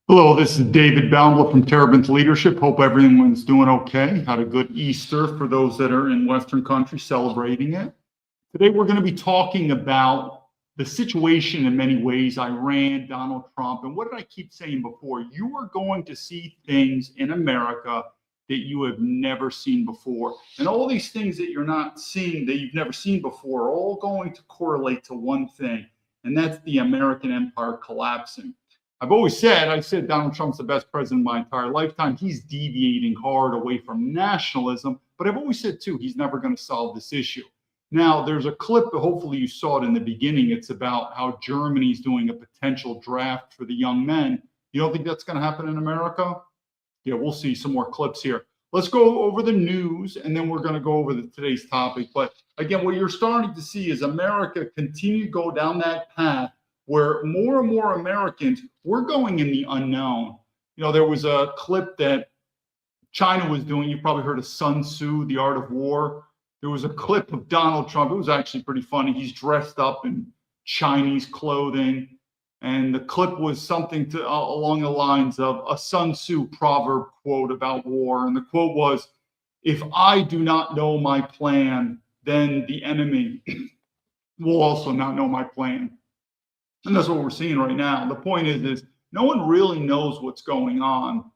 Hello, this is David Baumblatt from Terebinth Leadership. Hope everyone's doing okay. Had a good Easter for those that are in Western countries celebrating it. Today, we're going to be talking about the situation in many ways, Iran, Donald Trump, and what did I keep saying before? You are going to see things in America that you have never seen before. And all these things that you're not seeing, that you've never seen before, are all going to correlate to one thing, and that's the American empire collapsing. I said Donald Trump's the best president of my entire lifetime. He's deviating hard away from nationalism, but I've always said too, he's never going to solve this issue. Now, there's a clip, hopefully you saw it in the beginning. It's about how Germany's doing a potential draft for the young men. You don't think that's going to happen in America? Yeah, we'll see some more clips here. Let's go over the news, and then we're going to go over today's topic. But again, what you're starting to see is America continue to go down that path where more and more Americans, we're going in the unknown. You know, there was a clip that China was doing. You probably heard of Sun Tzu, The Art of War. There was a clip of Donald Trump. It was actually pretty funny. He's dressed up in Chinese clothing. And the clip was something along the lines of a Sun Tzu proverb quote about war. And the quote was, "If I do not know my plan, then the enemy will also not know my plan." And that's what we're seeing right now. The point is no one really knows what's going on,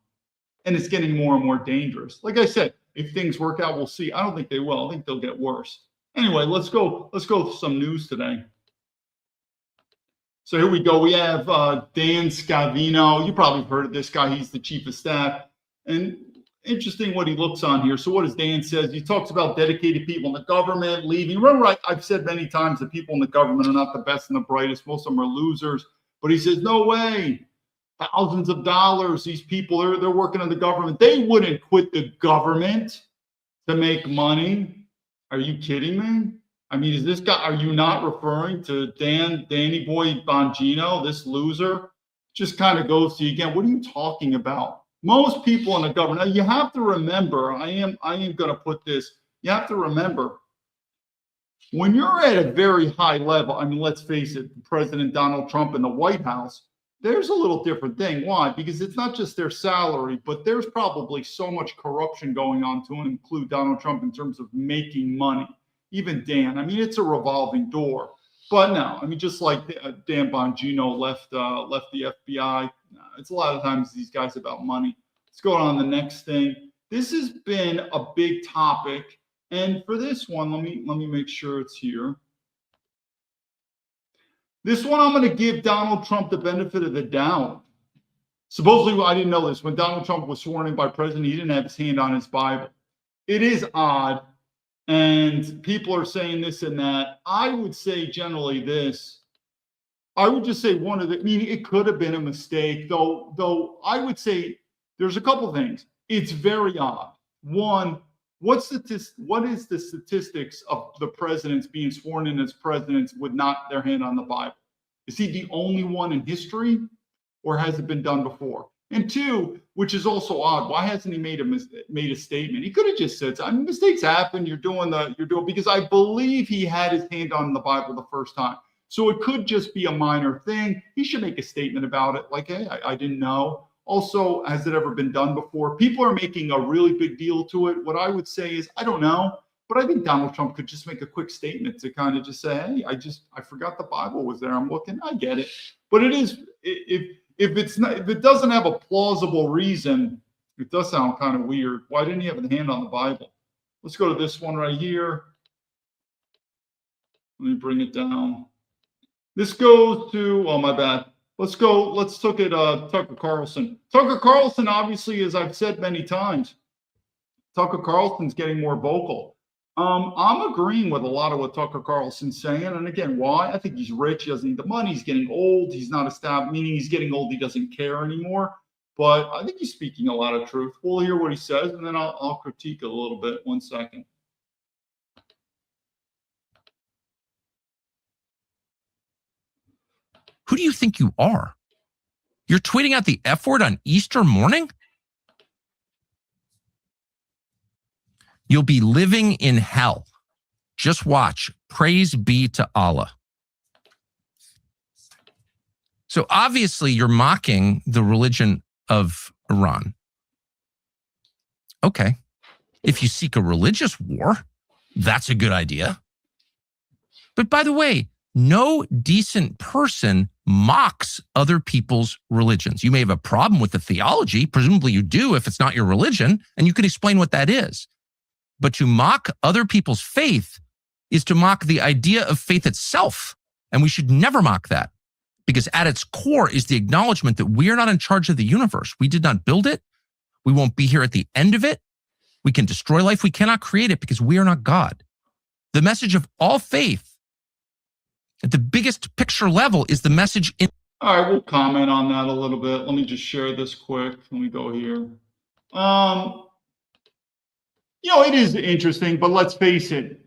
and it's getting more and more dangerous. Like I said, if things work out, we'll see. I don't think they will. I think they'll get worse. Anyway, let's go with some news today. So here we go. We have Dan Scavino. You probably heard of this guy. He's the chief of staff. And interesting what he looks on here. So what does Dan says? He talks about dedicated people in the government leaving. Remember, I've said many times that people in the government are not the best and the brightest. Most of them are losers. But he says, no way. Thousands of dollars. These people, they're working in the government. They wouldn't quit the government to make money. Are you kidding me? I mean, is this guy, are you not referring to Danny Boy Bongino, this loser? Just kind of goes to you again. What are you talking about? Most people in the government, now you have to remember, I am going to put this, you have to remember, when you're at a very high level, I mean, let's face it, President Donald Trump in the White House, there's a little different thing. Why? Because it's not just their salary, but there's probably so much corruption going on to include Donald Trump in terms of making money. Even Dan, I mean, it's a revolving door. But no, I mean, just like Dan Bongino left the FBI, it's a lot of times these guys about money. Let's go on to the next thing. This has been a big topic, and for this one, let me make sure it's here. This one, I'm going to give Donald Trump the benefit of the doubt. Supposedly, I didn't know this. When Donald Trump was sworn in by president, he didn't have his hand on his Bible. It is odd. And people are saying this and that. I would say generally this. I would just say I mean, it could have been a mistake, though I would say there's a couple things. It's very odd. One, what is the statistics of the presidents being sworn in as presidents with not their hand on the Bible? Is he the only one in history, or has it been done before? And two, which is also odd, why hasn't he made a statement? He could have just said, I mean, mistakes happen. You're doing because I believe he had his hand on the Bible the first time. So it could just be a minor thing. He should make a statement about it, like, hey, I didn't know. Also, has it ever been done before? People are making a really big deal to it. What I would say is, I don't know, but I think Donald Trump could just make a quick statement to kind of just say, hey, I forgot the Bible was there. I'm looking. I get it. But it is, if it doesn't have a plausible reason, it does sound kind of weird. Why didn't he have the hand on the Bible? Let's go to this one right here. Let me bring it down. This goes to, oh, my bad. Let's look at Tucker Carlson. Tucker Carlson, obviously, as I've said many times, Tucker Carlson's getting more vocal. I'm agreeing with a lot of what Tucker Carlson's saying. And again, why? I think he's rich. He doesn't need the money. He's getting old. He's not established, meaning he's getting old. He doesn't care anymore. But I think he's speaking a lot of truth. We'll hear what he says, and then I'll critique it a little bit. 1 second. Who do you think you are? You're tweeting out the F word on Easter morning? You'll be living in hell. Just watch. Praise be to Allah. So obviously you're mocking the religion of Iran. Okay. If you seek a religious war, that's a good idea. But by the way, no decent person mocks other people's religions. You may have a problem with the theology. Presumably you do if it's not your religion, and you can explain what that is. But to mock other people's faith is to mock the idea of faith itself. And we should never mock that, because at its core is the acknowledgement that we are not in charge of the universe. We did not build it. We won't be here at the end of it. We can destroy life. We cannot create it because we are not God. The message of all faith at the biggest picture level is the message in. All right, we'll comment on that a little bit. Let me just share this quick. Let me go here. It is interesting, but let's face it.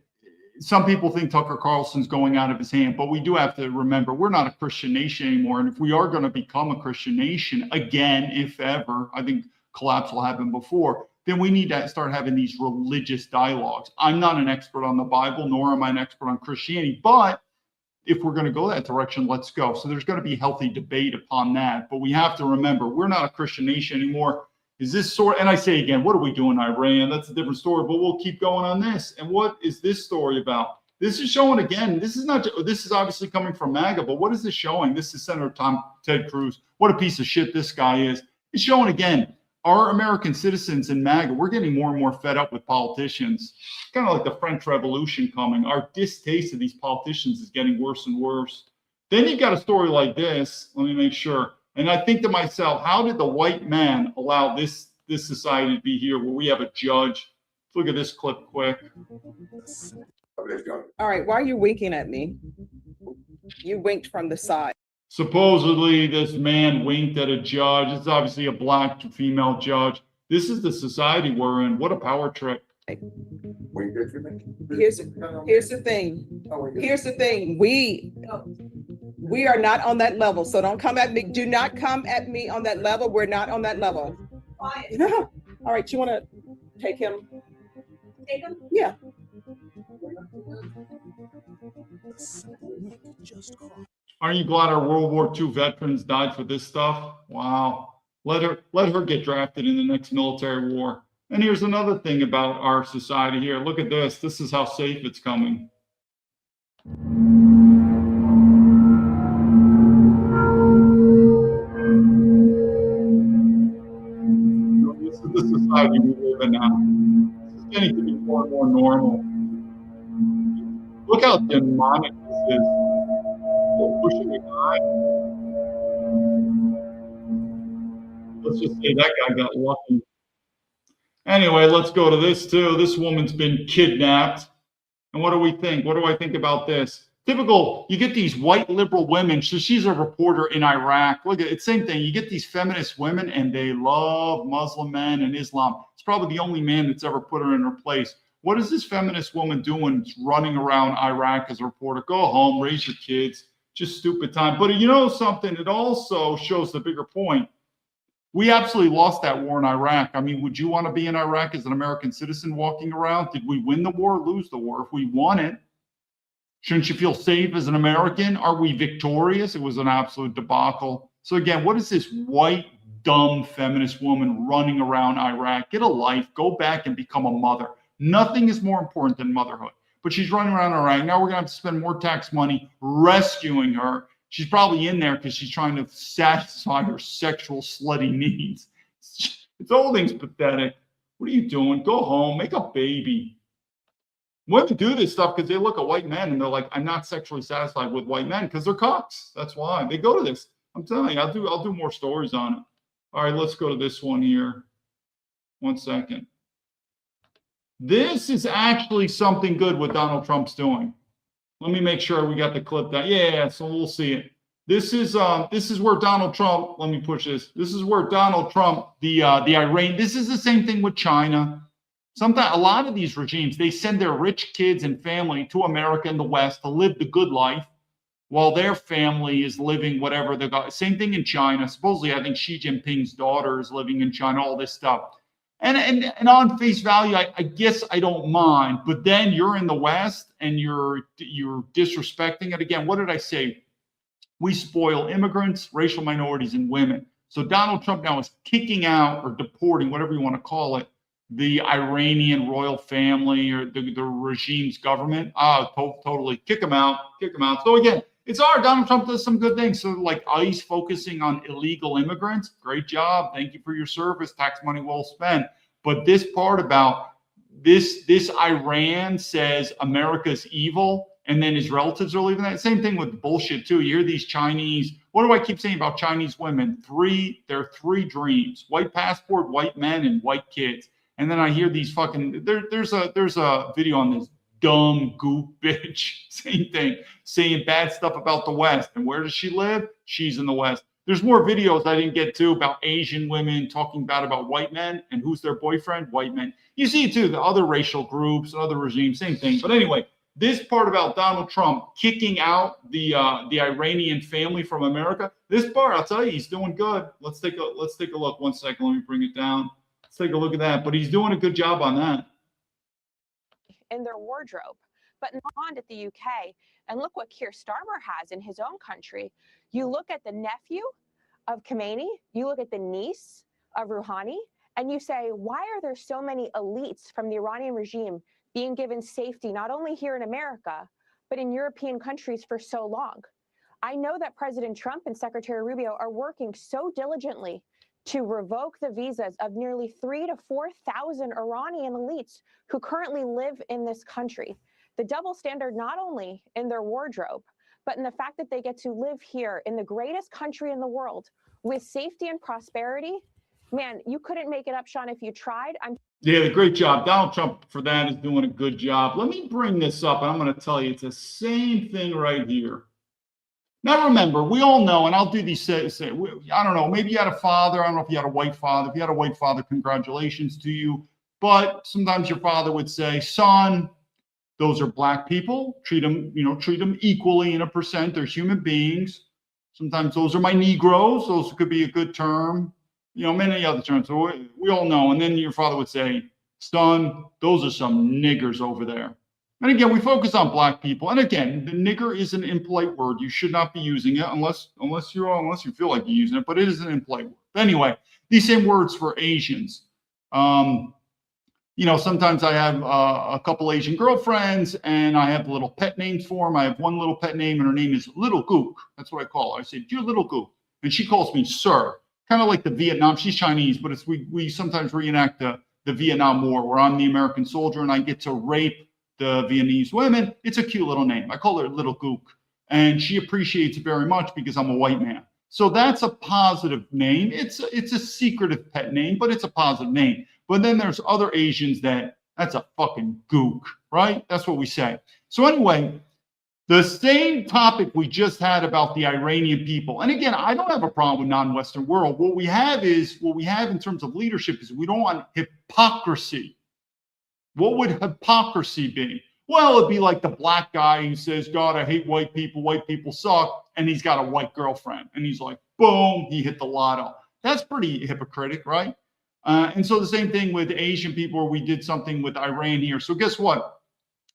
Some people think Tucker Carlson's going out of his hand, but we do have to remember we're not a Christian nation anymore. And if we are going to become a Christian nation again, if ever, I think collapse will happen before, then we need to start having these religious dialogues. I'm not an expert on the Bible, nor am I an expert on Christianity, but if we're going to go that direction, let's go. So there's going to be healthy debate upon that. But we have to remember, we're not a Christian nation anymore. Is this and I say again, what are we doing in Iran? That's a different story, but we'll keep going on this. And what is this story about? This is showing again, this is obviously coming from MAGA, but what is this showing? This is Senator Ted Cruz. What a piece of shit this guy is. It's showing again, our American citizens in MAGA, we're getting more and more fed up with politicians. It's kind of like the French Revolution coming. Our distaste of these politicians is getting worse and worse. Then you've got a story like this. Let me make sure. And I think to myself, how did the white man allow this society to be here where we have a judge? Let's look at this clip quick. All right, why are you winking at me? You winked from the side. Supposedly, this man winked at a judge. It's obviously a black female judge. This is the society we're in. What a power trip. Here's the thing. Here's the thing. We are not on that level. So don't come at me. Do not come at me on that level. We're not on that level. All right, you want to take him? Take him? Yeah. Aren't you glad our World War II veterans died for this stuff? Wow. Let her get drafted in the next military war. And here's another thing about our society here. Look at this. This is how safe it's coming. This is the society we live in now. This is getting to be more and more normal. Look how demonic this is. They're pushing a guy. Let's just say that guy got lucky. Anyway, let's go to this too. This woman's been kidnapped. And what do we think? What do I think about this? Typical, you get these white liberal women. So she's a reporter in Iraq. Look at it, same thing. You get these feminist women and they love Muslim men and Islam. It's probably the only man that's ever put her in her place. What is this feminist woman doing running around Iraq as a reporter? Go home, raise your kids. Just stupid time. But you know something? It also shows the bigger point. We absolutely lost that war in Iraq. I mean, would you want to be in Iraq as an American citizen walking around? Did we win the war or lose the war? If we won it, shouldn't you feel safe as an American? Are we victorious? It was an absolute debacle. So again, what is this white, dumb feminist woman running around Iraq? Get a life. Go back and become a mother. Nothing is more important than motherhood. But she's running around Iraq. Now we're going to have to spend more tax money rescuing her. She's probably in there because she's trying to satisfy her sexual slutty needs. It's all things pathetic. What are you doing? Go home, make a baby. Women do this stuff because they look at white men and they're like, I'm not sexually satisfied with white men because they're cocks. That's why they go to this. I'm telling you, I'll do more stories on it. All right, let's go to this one here. 1 second. This is actually something good what Donald Trump's doing. Let me make sure we got the clip down. Yeah, so we'll see it. This is where Donald Trump, let me push this. This is where Donald Trump, the Iran, this is the same thing with China. Sometimes a lot of these regimes, they send their rich kids and family to America and the West to live the good life while their family is living whatever they got. Same thing in China. Supposedly, I think Xi Jinping's daughter is living in China, all this stuff. And on face value, I guess I don't mind. But then you're in the West and you're disrespecting it. Again, what did I say? We spoil immigrants, racial minorities, and women. So Donald Trump now is kicking out or deporting, whatever you want to call it, the Iranian royal family or the regime's government. Totally kick them out, kick them out. So again, it's hard. Donald Trump does some good things. So like ICE focusing on illegal immigrants, great job. Thank you for your service. Tax money well spent. But this part about this Iran says America's evil, and then his relatives are leaving that. Same thing with bullshit too. You hear these Chinese. What do I keep saying about Chinese women? There are three dreams: white passport, white men, and white kids. And then I hear these fucking. There's a video on this dumb goop bitch. Same thing, saying bad stuff about the West. And where does she live? She's in the West. There's more videos I didn't get to about Asian women talking bad about white men and who's their boyfriend, white men. You see too, the other racial groups, other regimes, same thing. But anyway, this part about Donald Trump kicking out the Iranian family from America, this part, I'll tell you, he's doing good. Let's take a look. 1 second, let me bring it down. Let's take a look at that. But he's doing a good job on that. In their wardrobe, but not at the UK. And look what Keir Starmer has in his own country. You look at the nephew of Khomeini, you look at the niece of Rouhani, and you say, why are there so many elites from the Iranian regime being given safety, not only here in America, but in European countries for so long? I know that President Trump and Secretary Rubio are working so diligently to revoke the visas of nearly 3,000 to 4,000 Iranian elites who currently live in this country. The double standard, not only in their wardrobe, but in the fact that they get to live here in the greatest country in the world with safety and prosperity. Man, you couldn't make it up, Sean, if you tried. Yeah, great job. Donald Trump for that is doing a good job. Let me bring this up, and I'm going to tell you, it's the same thing right here. Now, remember, we all know, and I'll do these, I don't know, maybe you had a father. I don't know if you had a white father. If you had a white father, congratulations to you. But sometimes your father would say, son, those are black people. Treat them equally in a percent. They're human beings. Sometimes those are my Negroes. Those could be a good term. Many other terms. So we all know. And then your father would say, son, those are some niggers over there. And again, we focus on black people. And again, the nigger is an impolite word. You should not be using it unless you feel like you're using it, but it is an impolite word. Anyway, these same words for Asians. Sometimes I have a couple Asian girlfriends and I have little pet names for them. I have one little pet name and her name is Little Gook. That's what I call her. I say, dear Little Gook. And she calls me sir, kind of like the Vietnam. She's Chinese, but we sometimes reenact the Vietnam War where I'm the American soldier and I get to rape the Vietnamese women. It's a cute little name. I call her Little Gook. And she appreciates it very much because I'm a white man. So that's a positive name. It's a secretive pet name, but it's a positive name. But then there's other Asians that's a fucking gook, right? That's what we say. So anyway, the same topic we just had about the Iranian people. And again, I don't have a problem with non-Western world. What we have in terms of leadership is we don't want hypocrisy. What would hypocrisy be? Well, it'd be like the black guy who says, God, I hate white people suck. And he's got a white girlfriend. And he's like, boom, he hit the lotto. That's pretty hypocritical, right? And so the same thing with Asian people where we did something with Iran here. So guess what?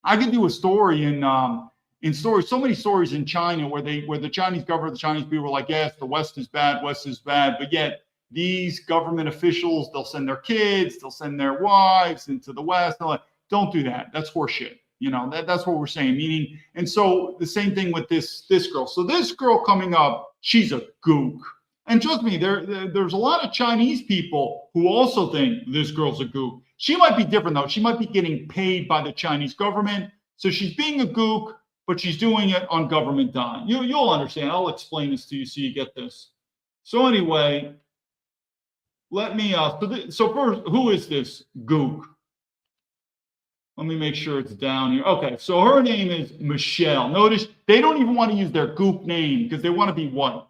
I could do a story so many stories in China where the Chinese government, the Chinese people were like, yes, the West is bad. But yet these government officials, they'll send their kids, they'll send their wives into the West. They're like, don't do that. That's horseshit. That's what we're saying. Meaning, and so the same thing with this girl. So this girl coming up, she's a gook. And trust me, there's a lot of Chinese people who also think this girl's a gook. She might be different though. She might be getting paid by the Chinese government. So she's being a gook, but she's doing it on government dime. You'll understand. I'll explain this to you so you get this. So anyway, let me, so first, who is this gook? Let me make sure it's down here. Okay, so her name is Michelle. Notice they don't even want to use their gook name because they want to be white.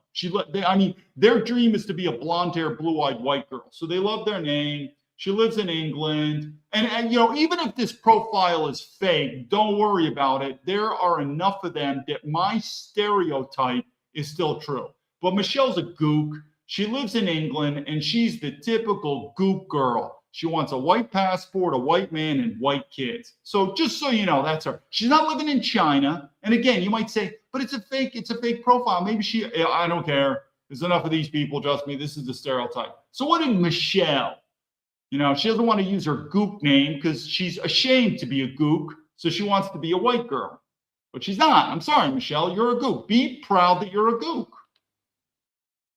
Their dream is to be a blonde-haired, blue-eyed white girl. So they love their name. She lives in England. And even if this profile is fake, don't worry about it. There are enough of them that my stereotype is still true. But Michelle's a gook. She lives in England, and she's the typical gook girl. She wants a white passport, a white man, and white kids. So just so you know, that's her. She's not living in China. And again, you might say, but it's a fake profile. Maybe I don't care. There's enough of these people, trust me. This is the stereotype. So what did Michelle? She doesn't want to use her gook name because she's ashamed to be a gook. So she wants to be a white girl. But she's not. I'm sorry, Michelle. You're a gook. Be proud that you're a gook.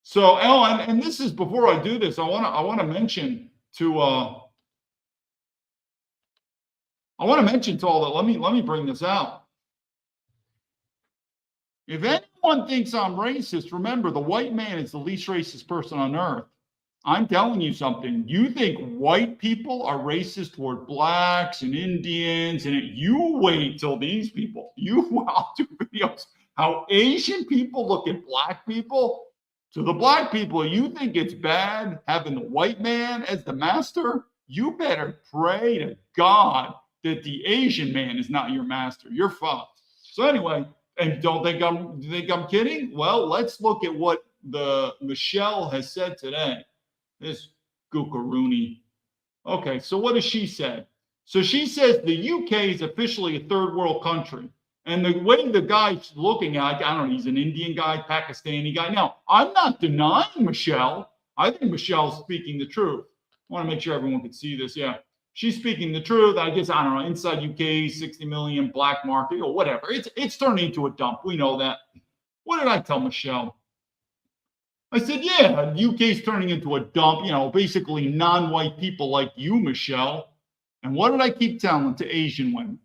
So, and this is before I do this, I want to mention to all that. Let me bring this out. If anyone thinks I'm racist, remember the white man is the least racist person on earth. I'm telling you something. You think white people are racist toward blacks and Indians, and you wait till these people. I'll do videos how Asian people look at black people. To the black people, you think it's bad having the white man as the master? You better pray to God that the Asian man is not your master. You're fucked. So anyway, and don't think I'm kidding? Well, let's look at what the Michelle has said today. This gookaroony. Okay, so what does she say? So she says the UK is officially a third world country. And the way the guy's looking at, I don't know, he's an Indian guy, Pakistani guy. Now, I'm not denying Michelle. I think Michelle's speaking the truth. I want to make sure everyone can see this. Yeah, she's speaking the truth. I guess, I don't know, inside UK, 60 million black market or whatever. It's turning into a dump. We know that. What did I tell Michelle? I said, yeah, UK's turning into a dump, basically non-white people like you, Michelle. And what did I keep telling to Asian women?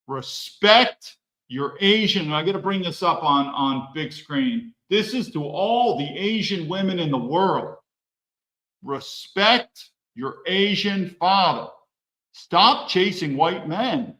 Respect your Asian. I got to bring this up on big screen. This is to all the Asian women in the world. Respect your Asian father. Stop chasing white men.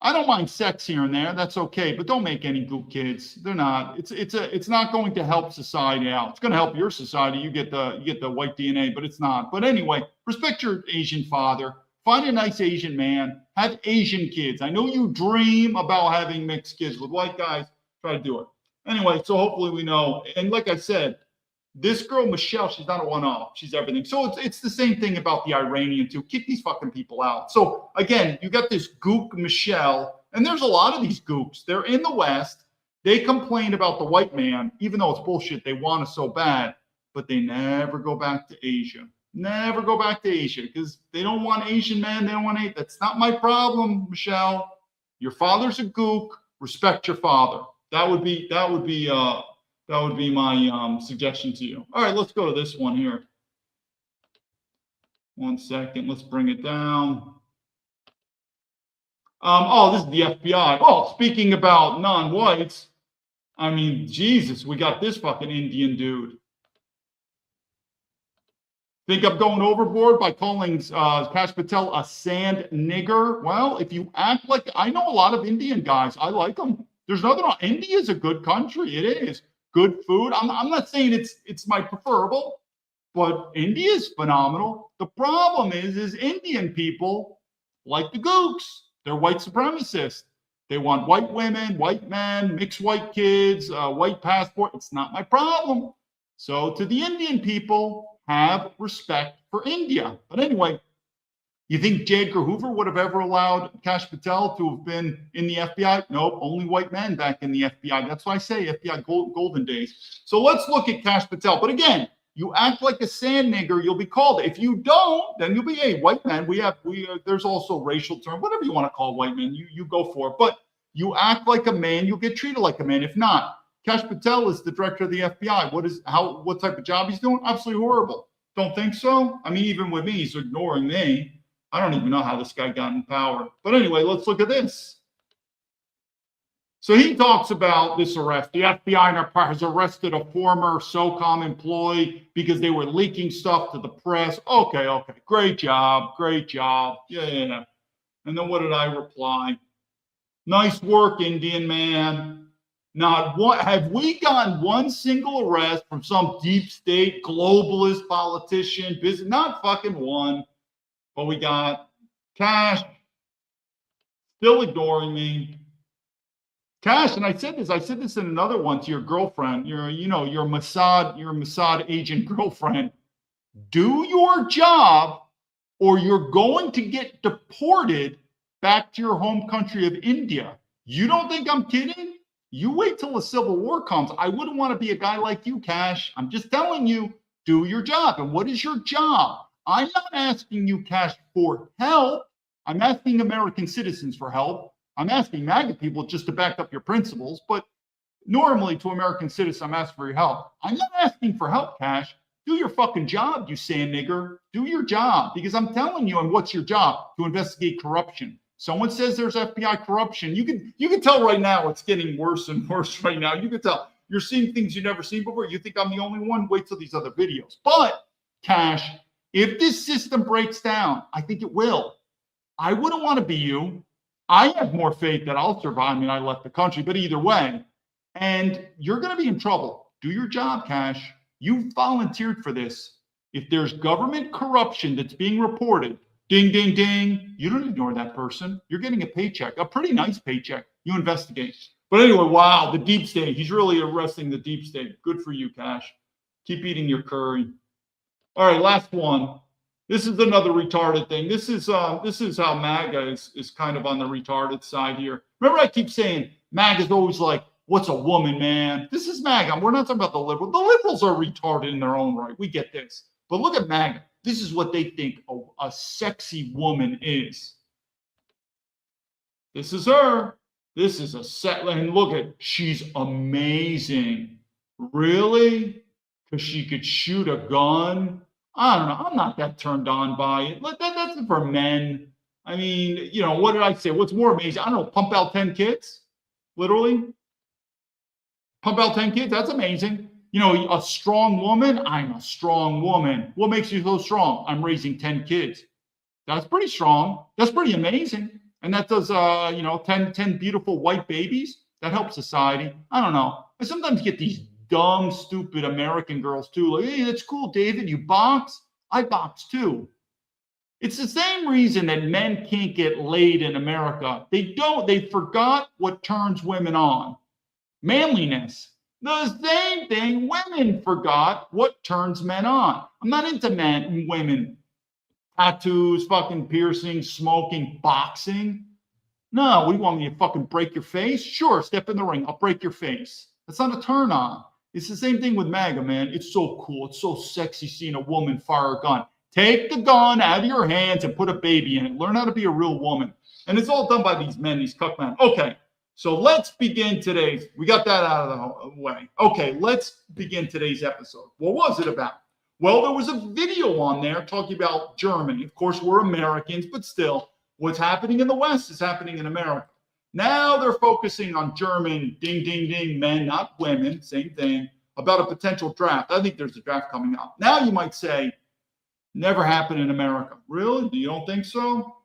I don't mind sex here and there. That's okay, but don't make any goop kids. They're not. It's not going to help society out. It's going to help your society. You get the white DNA, but it's not. But anyway, respect your Asian father. Find a nice Asian man. Have Asian kids. I know you dream about having mixed kids with white guys. Try to do it. Anyway, so hopefully we know. And like I said, this girl, Michelle, she's not a one-off. She's everything. So it's the same thing about the Iranian too. Kick these fucking people out. So again, you got this gook Michelle, and there's a lot of these gooks. They're in the West. They complain about the white man, even though it's bullshit. They want us so bad, but they never go back to Asia. Never go back to Asia because they don't want Asian men. They don't want Asian. That's not my problem, Michelle. Your father's a gook. Respect your father. That would be my suggestion to you. All right, let's go to this one here. 1 second. Let's bring it down. This is the FBI. Oh, speaking about non-whites, I mean, Jesus, we got this fucking Indian dude. Think I'm going overboard by calling Kash Patel a sand nigger? Well, if you act like, I know a lot of Indian guys. I like them. There's nothing wrong. India's a good country. It is. Good food. I'm not saying it's my preferable, but India's phenomenal. The problem is Indian people like the gooks. They're white supremacists. They want white women, white men, mixed white kids, white passport. It's not my problem. So to the Indian people, have respect for India. But anyway, you think J. Edgar Hoover would have ever allowed Kash Patel to have been in the FBI? Nope, only white men back in the FBI. That's why I say FBI golden days. So let's look at Kash Patel. But again, you act like a sand nigger, you'll be called. If you don't, then you'll be a white man. There's also racial term, whatever you want to call white men, you go for it. But you act like a man, you'll get treated like a man. If not, Kash Patel is the director of the FBI. What type of job he's doing? Absolutely horrible. Don't think so? I mean, even with me, he's ignoring me. I don't even know how this guy got in power. But anyway, let's look at this. So he talks about this arrest. The FBI has arrested a former SOCOM employee because they were leaking stuff to the press. Okay. Great job. Yeah. And then what did I reply? Nice work, Indian man. Not one, have we gotten one single arrest from some deep state globalist politician? Not fucking one. But we got Kash still ignoring me. Kash, and I said this in another one to your girlfriend, your Mossad agent girlfriend. do your job or you're going to get deported back to your home country of India. You don't think I'm kidding? You wait till the Civil War comes. I wouldn't want to be a guy like you, Cash. I'm just telling you, do your job. And what is your job? I'm not asking you, Cash, for help. I'm asking American citizens for help. I'm asking MAGA people just to back up your principles. But normally to American citizens, I'm asking for your help. I'm not asking for help, Cash. Do your fucking job, you sand nigger. Do your job. Because I'm telling you, and what's your job? To investigate corruption. Someone says there's FBI corruption. You can tell right now it's getting worse and worse right now. You can tell. You're seeing things you've never seen before. You think I'm the only one? Wait till these other videos. But, Cash, if this system breaks down, I think it will. I wouldn't want to be you. I have more faith that I'll survive. I mean, I left the country, but either way. And you're going to be in trouble. Do your job, Cash. You volunteered for this. If there's government corruption that's being reported, ding, ding, ding, you don't ignore that person. You're getting a paycheck, a pretty nice paycheck. You investigate. But anyway, wow, the deep state. He's really arresting the deep state. Good for you, Cash. Keep eating your curry. All right, last one. This is another retarded thing. This is how MAGA is kind of on the retarded side here. Remember, I keep saying MAGA's always like, what's a woman, man? This is MAGA. We're not talking about the liberals. The liberals are retarded in their own right. We get this. But look at MAGA. This is what they think a sexy woman is. This is her. This is a set. And look at, she's amazing. Really? Because she could shoot a gun. I don't know. I'm not that turned on by it. That's for men. I mean, you know, what did I say? What's more amazing? I don't know. Pump out 10 kids? Literally? Pump out 10 kids? That's amazing. You know, a strong woman? I'm a strong woman. What makes you so strong? I'm raising 10 kids. That's pretty strong. That's pretty amazing. And that does, 10 beautiful white babies. That helps society. I don't know. I sometimes get these dumb, stupid American girls too. Like, hey, that's cool, David. You box? I box too. It's the same reason that men can't get laid in America. They forgot what turns women on. Manliness. The same thing women forgot what turns men on. I'm not into men, women. Tattoos, fucking piercings, smoking, boxing. No, what do you want me to fucking break your face? Sure, step in the ring. I'll break your face. That's not a turn on. It's the same thing with MAGA, man. It's so cool. It's so sexy seeing a woman fire a gun. Take the gun out of your hands and put a baby in it. Learn how to be a real woman. And it's all done by these men, these cuck men. Okay. So let's begin today's, we got that out of the way. Okay, let's begin today's episode. What was it about? Well, there was a video on there talking about Germany. Of course, we're Americans, but still, what's happening in the West is happening in America. Now they're focusing on German, ding, ding, ding, men, not women, same thing, about a potential draft. I think there's a draft coming up. Now you might say, never happened in America. Really? You don't think so?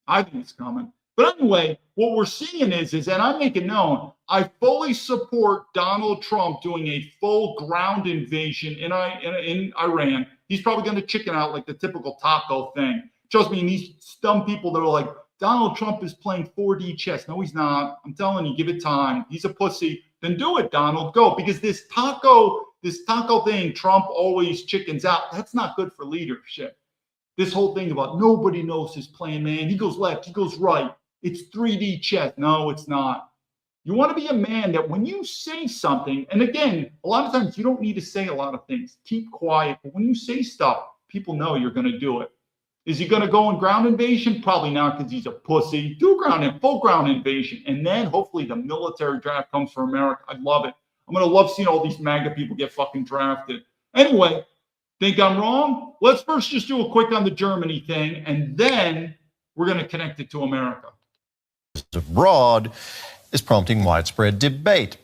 I think it's coming. But anyway, what we're seeing is, and I make it known, I fully support Donald Trump doing a full ground invasion in Iran. He's probably going to chicken out like the typical taco thing. Trust me, and these dumb people that are like, Donald Trump is playing 4D chess. No, he's not. I'm telling you, give it time. He's a pussy. Then do it, Donald. Go. Because this taco thing, Trump always chickens out. That's not good for leadership. This whole thing about nobody knows his plan, man. He goes left, he goes right. It's 3D chess. No, it's not. You want to be a man that when you say something, and again, a lot of times you don't need to say a lot of things. Keep quiet. But when you say stuff, people know you're going to do it. Is he going to go in ground invasion? Probably not, because he's a pussy. Do full ground invasion. And then hopefully the military draft comes for America. I love it. I'm going to love seeing all these MAGA people get fucking drafted. Anyway, think I'm wrong? Let's first just do a quick on the Germany thing, and then we're going to connect it to America. Abroad is prompting widespread debate.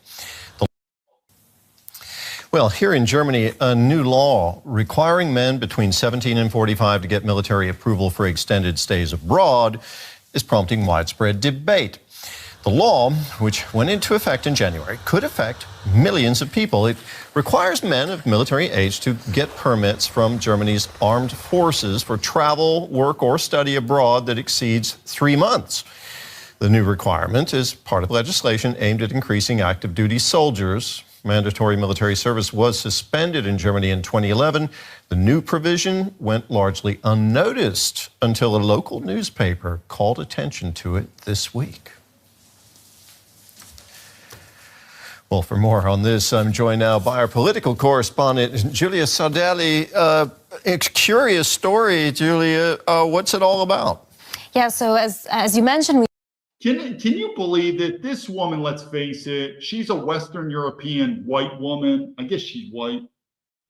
Well, here in Germany, a new law requiring men between 17 and 45 to get military approval for extended stays abroad is prompting widespread debate. The law, which went into effect in January, could affect millions of people. It requires men of military age to get permits from Germany's armed forces for travel, work, or study abroad that exceeds 3 months. The new requirement is part of legislation aimed at increasing active duty soldiers Mandatory military service was suspended in Germany in 2011. The new provision went largely unnoticed until a local newspaper called attention to it this week. Well, for more on this, I'm joined now by our political correspondent, Julia Sardelli. A curious story, Julia. What's it all about? Yeah, so as you mentioned, Can you believe that this woman, let's face it, she's a Western European white woman. I guess she's white,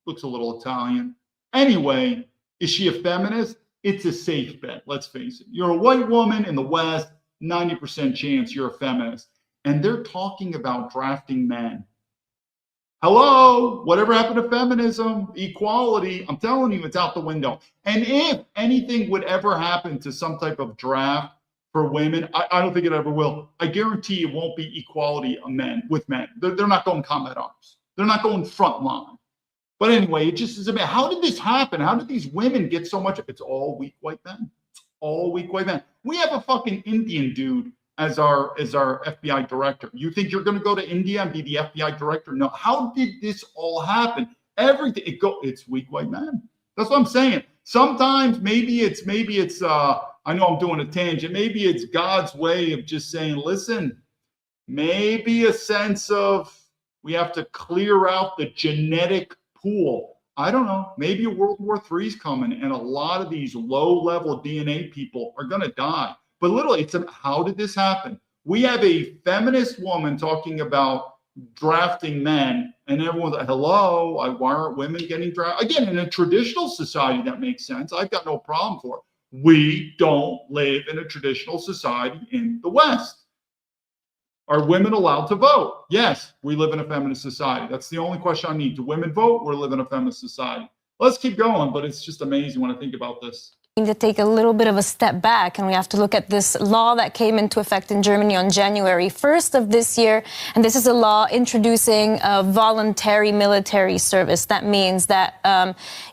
looks a little Italian. Anyway, is she a feminist? It's a safe bet, let's face it. You're a white woman in the West, 90% chance you're a feminist. And they're talking about drafting men. Hello, whatever happened to feminism, equality? I'm telling you, it's out the window. And if anything would ever happen to some type of draft for women, I don't think it ever will. I guarantee it won't be equality of men with men. They're not going combat arms. They're not going front line. But anyway, it just is about how did this happen? How did these women get so much? It's all weak white men. It's all weak white men. We have a fucking Indian dude as our FBI director. You think you're going to go to India and be the FBI director? No. How did this all happen? Everything it's weak white men. That's what I'm saying. Sometimes maybe it's I know I'm doing a tangent. Maybe it's God's way of just saying, listen, maybe a sense of we have to clear out the genetic pool. I don't know. Maybe a World War III is coming and a lot of these low-level DNA people are going to die. But literally, it's how did this happen? We have a feminist woman talking about drafting men, and everyone's like, hello, why aren't women getting drafted? Again, in a traditional society, that makes sense. I've got no problem for it. We don't live in a traditional society in the West. Are women allowed to vote? Yes, we live in a feminist society. That's the only question I need. Do women vote? We live in a feminist society. Let's keep going, but it's just amazing when I think about this. to take a little bit of a step back, and we have to look at this law that came into effect in Germany on January 1st of this year. And this is a law introducing a voluntary military service. That means that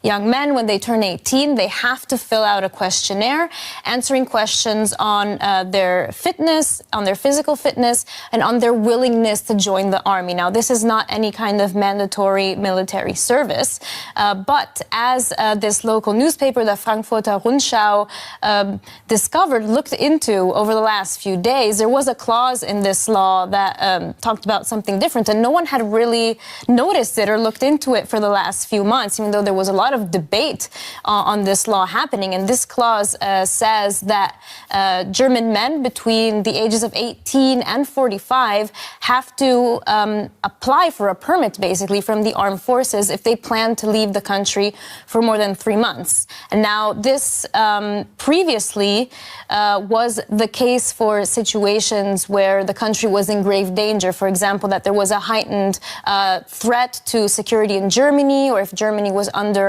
young men, when they turn 18, they have to fill out a questionnaire answering questions on their fitness, on their physical fitness, and on their willingness to join the army. Now, this is not any kind of mandatory military service, but as this local newspaper, the Frankfurter Rundschau, looked into over the last few days, there was a clause in this law that talked about something different, and no one had really noticed it or looked into it for the last few months, even though there was a lot of debate on this law happening. And this clause says that German men between the ages of 18 and 45 have to apply for a permit, basically, from the armed forces if they plan to leave the country for more than 3 months. And now this previously was the case for situations where the country was in grave danger. For example, that there was a heightened threat to security in Germany, or if Germany was under.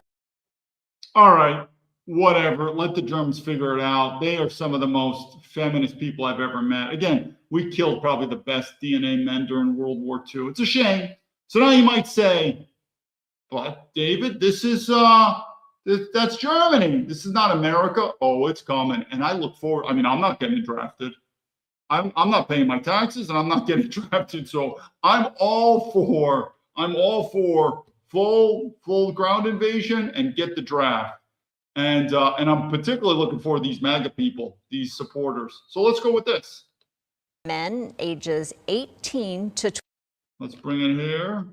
All right, whatever. Let the Germans figure it out. They are some of the most feminist people I've ever met. Again, we killed probably the best DNA men during World War II. It's a shame. So now you might say, but David, this is that's Germany. This is not America. Oh, it's coming. And I look forward. I mean, I'm not getting drafted. I'm not paying my taxes, and I'm not getting drafted. So I'm all for full ground invasion and get the draft. And I'm particularly looking for these MAGA people, these supporters. So let's go with this. Men ages 18 to 20. Let's bring it here.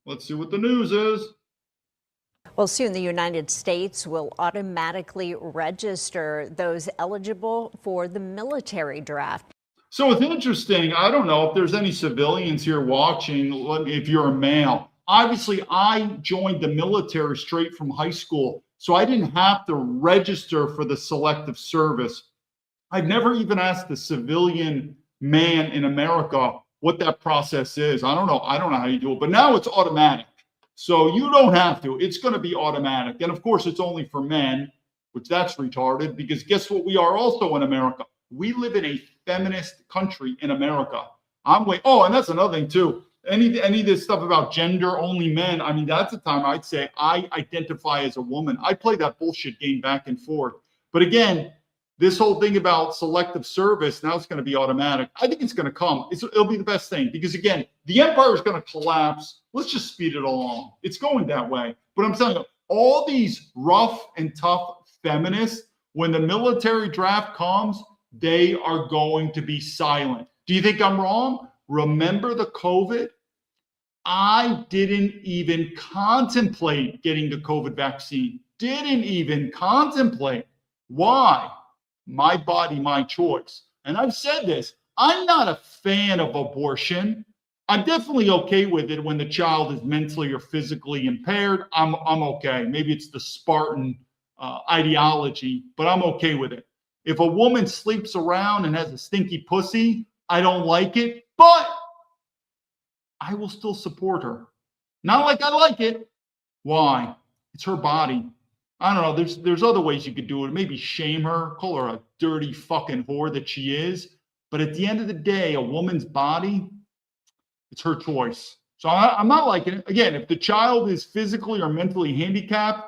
Let's see what the news is. Well, soon the United States will automatically register those eligible for the military draft. So it's interesting. I don't know if there's any civilians here watching, if you're a male. Obviously, I joined the military straight from high school, so I didn't have to register for the selective service. I've never even asked a civilian man in America what that process is. I don't know how you do it, but now it's automatic. So you don't have to. It's going to be automatic. And of course, it's only for men, which that's retarded, because guess what we are also in America? We live in a feminist country in America. Oh, and that's another thing too. Any of this stuff about gender only men, I mean, that's the time I'd say I identify as a woman. I play that bullshit game back and forth. But again, this whole thing about selective service, now it's going to be automatic. I think it's going to come. It'll be the best thing because, again, the empire is going to collapse. Let's just speed it along. It's going that way. But I'm telling you, all these rough and tough feminists, when the military draft comes, they are going to be silent. Do you think I'm wrong? Remember the COVID? I didn't even contemplate getting the COVID vaccine. Didn't even contemplate. Why? My body, my choice. And I've said this, I'm not a fan of abortion. I'm definitely okay with it when the child is mentally or physically impaired. I'm okay. Maybe it's the Spartan ideology, but I'm okay with it. If a woman sleeps around and has a stinky pussy, I don't like it, but I will still support her. Not like I like it. Why? It's her body. I don't know. There's other ways you could do it. Maybe shame her, call her a dirty fucking whore that she is. But at the end of the day, a woman's body, it's her choice. So I'm not liking it. Again, if the child is physically or mentally handicapped,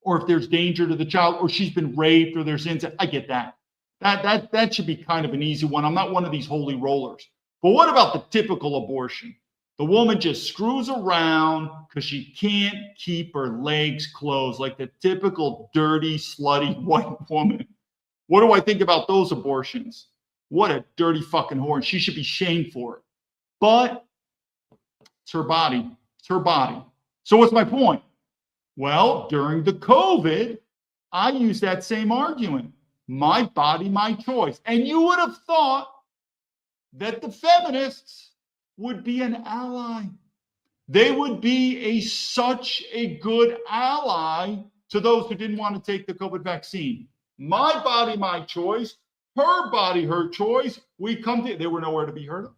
or if there's danger to the child, or she's been raped, or there's incest, I get that. That should be kind of an easy one. I'm not one of these holy rollers. But what about the typical abortion? The woman just screws around because she can't keep her legs closed, like the typical dirty, slutty white woman. What do I think about those abortions? What a dirty fucking whore. And she should be shamed for it. But it's her body. It's her body. So what's my point? Well, during the COVID, I used that same argument. My body, my choice. And you would have thought that the feminists would be an ally. They would be such a good ally to those who didn't want to take the COVID vaccine. My body, my choice. Her body, her choice. They were nowhere to be heard of.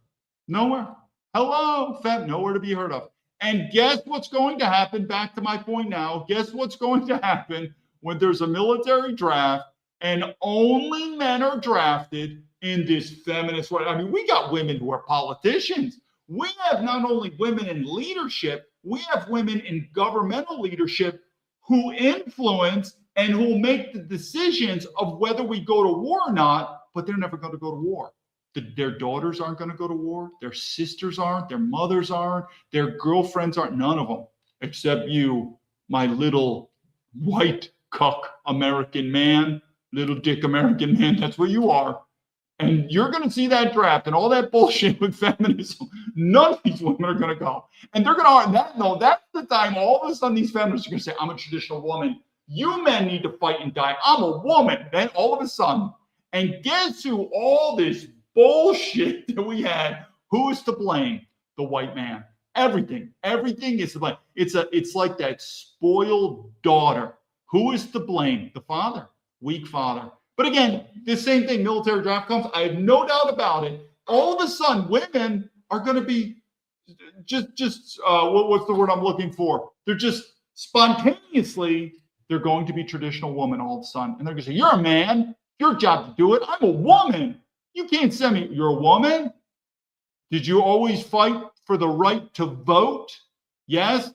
Nowhere. Hello, nowhere to be heard of. And guess what's going to happen? Back to my point now. Guess what's going to happen when there's a military draft and only men are drafted in this feminist way? I mean, we got women who are politicians. We have not only women in leadership, we have women in governmental leadership who influence and who make the decisions of whether we go to war or not, but they're never going to go to war. Their daughters aren't going to go to war. Their sisters aren't. Their mothers aren't. Their girlfriends aren't. None of them, except you, my little white cuck American man, little dick American man. That's what you are. And you're going to see that draft and all that bullshit with feminism. None of these women are going to go. And they're going to, that's the time all of a sudden these feminists are going to say, I'm a traditional woman. You men need to fight and die. I'm a woman. Then all of a sudden. And guess who all this bullshit that we had, who is to blame? The white man. Everything is to blame. It's like that spoiled daughter. Who is to blame? The father. Weak father. But again, the same thing, military draft comes. I have no doubt about it. All of a sudden, women are going to be what's the word I'm looking for? They're just spontaneously, they're going to be traditional women all of a sudden. And they're going to say, you're a man. Your job to do it. I'm a woman. You can't send me. You're a woman? Did you always fight for the right to vote? Yes.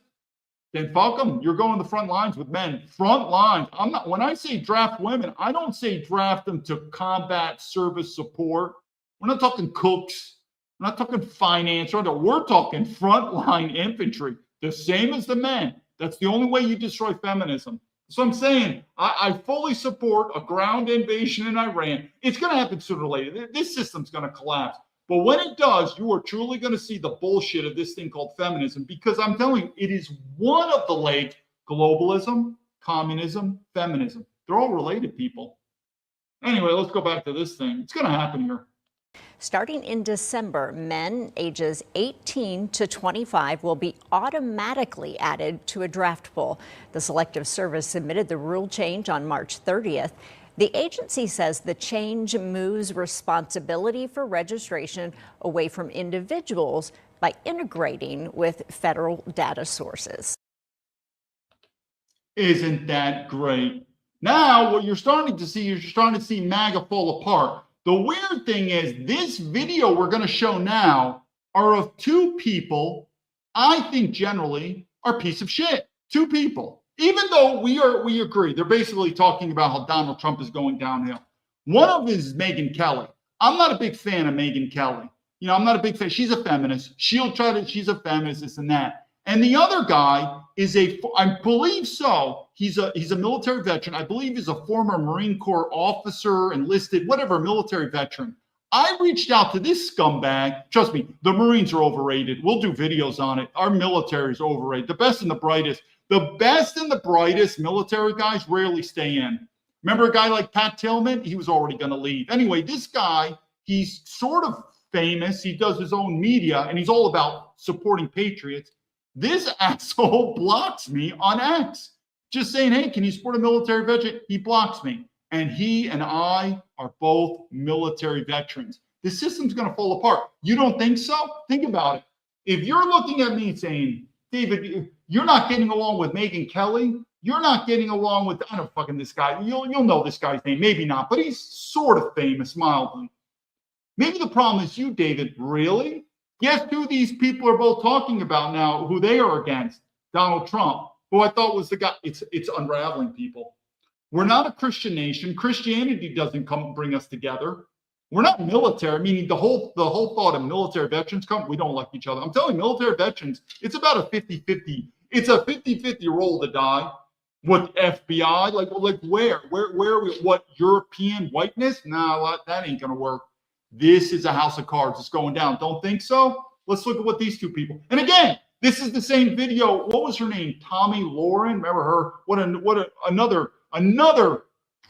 Then fuck them. You're going to the front lines with men. Front lines. I'm not. When I say draft women, I don't say draft them to combat service support. We're not talking cooks. We're not talking finance. We're talking frontline infantry. The same as the men. That's the only way you destroy feminism. So I'm saying I fully support a ground invasion in Iran. It's going to happen sooner or later. This system's going to collapse. But when it does, you are truly going to see the bullshit of this thing called feminism, because I'm telling you, it is one of the legs: globalism, communism, feminism. They're all related, people. Anyway, let's go back to this thing. It's going to happen here. Starting in December, men ages 18 to 25 will be automatically added to a draft pool. The Selective Service submitted the rule change on March 30th. The agency says the change moves responsibility for registration away from individuals by integrating with federal data sources. Isn't that great? Now, what you're starting to see is you're starting to see MAGA fall apart. The weird thing is this video we're going to show now are of two people I think generally are piece of shit. Two people. Even though we agree, they're basically talking about how Donald Trump is going downhill. One of them is Megyn Kelly. I'm not a big fan of Megyn Kelly. You know, I'm not a big fan. She's a feminist. She's a feminist, this and that. And the other guy is I believe so. He's a military veteran. I believe he's a former Marine Corps officer, enlisted, whatever, military veteran. I reached out to this scumbag. Trust me, the Marines are overrated. We'll do videos on it. Our military is overrated. The best and the brightest. The best and the brightest military guys rarely stay in. Remember a guy like Pat Tillman? He was already going to leave. Anyway, this guy, he's sort of famous. He does his own media, and he's all about supporting patriots. This asshole blocks me on X. Just saying, hey, can you support a military veteran? He blocks me. And he and I are both military veterans. The system's going to fall apart. You don't think so? Think about it. If you're looking at me saying, David, you're not getting along with Megyn Kelly, you're not getting along with, I don't fucking this guy. You'll know this guy's name. Maybe not, but he's sort of famous, mildly. Maybe the problem is you, David. Really? Guess who these people are both talking about now, who they are against? Donald Trump, who I thought was the guy. It's unraveling, people. We're not a Christian nation. Christianity doesn't come bring us together. We're not military, meaning the whole thought of military veterans we don't like each other. I'm telling you, military veterans, it's about a 50-50. It's a 50-50 roll to die. What FBI? Like where are we? What European whiteness? No, that ain't gonna work. This is a house of cards. It's going down. Don't think so? Let's look at what these two people. And again, this is the same video. What was her name? Tommy Lauren. Remember her? Another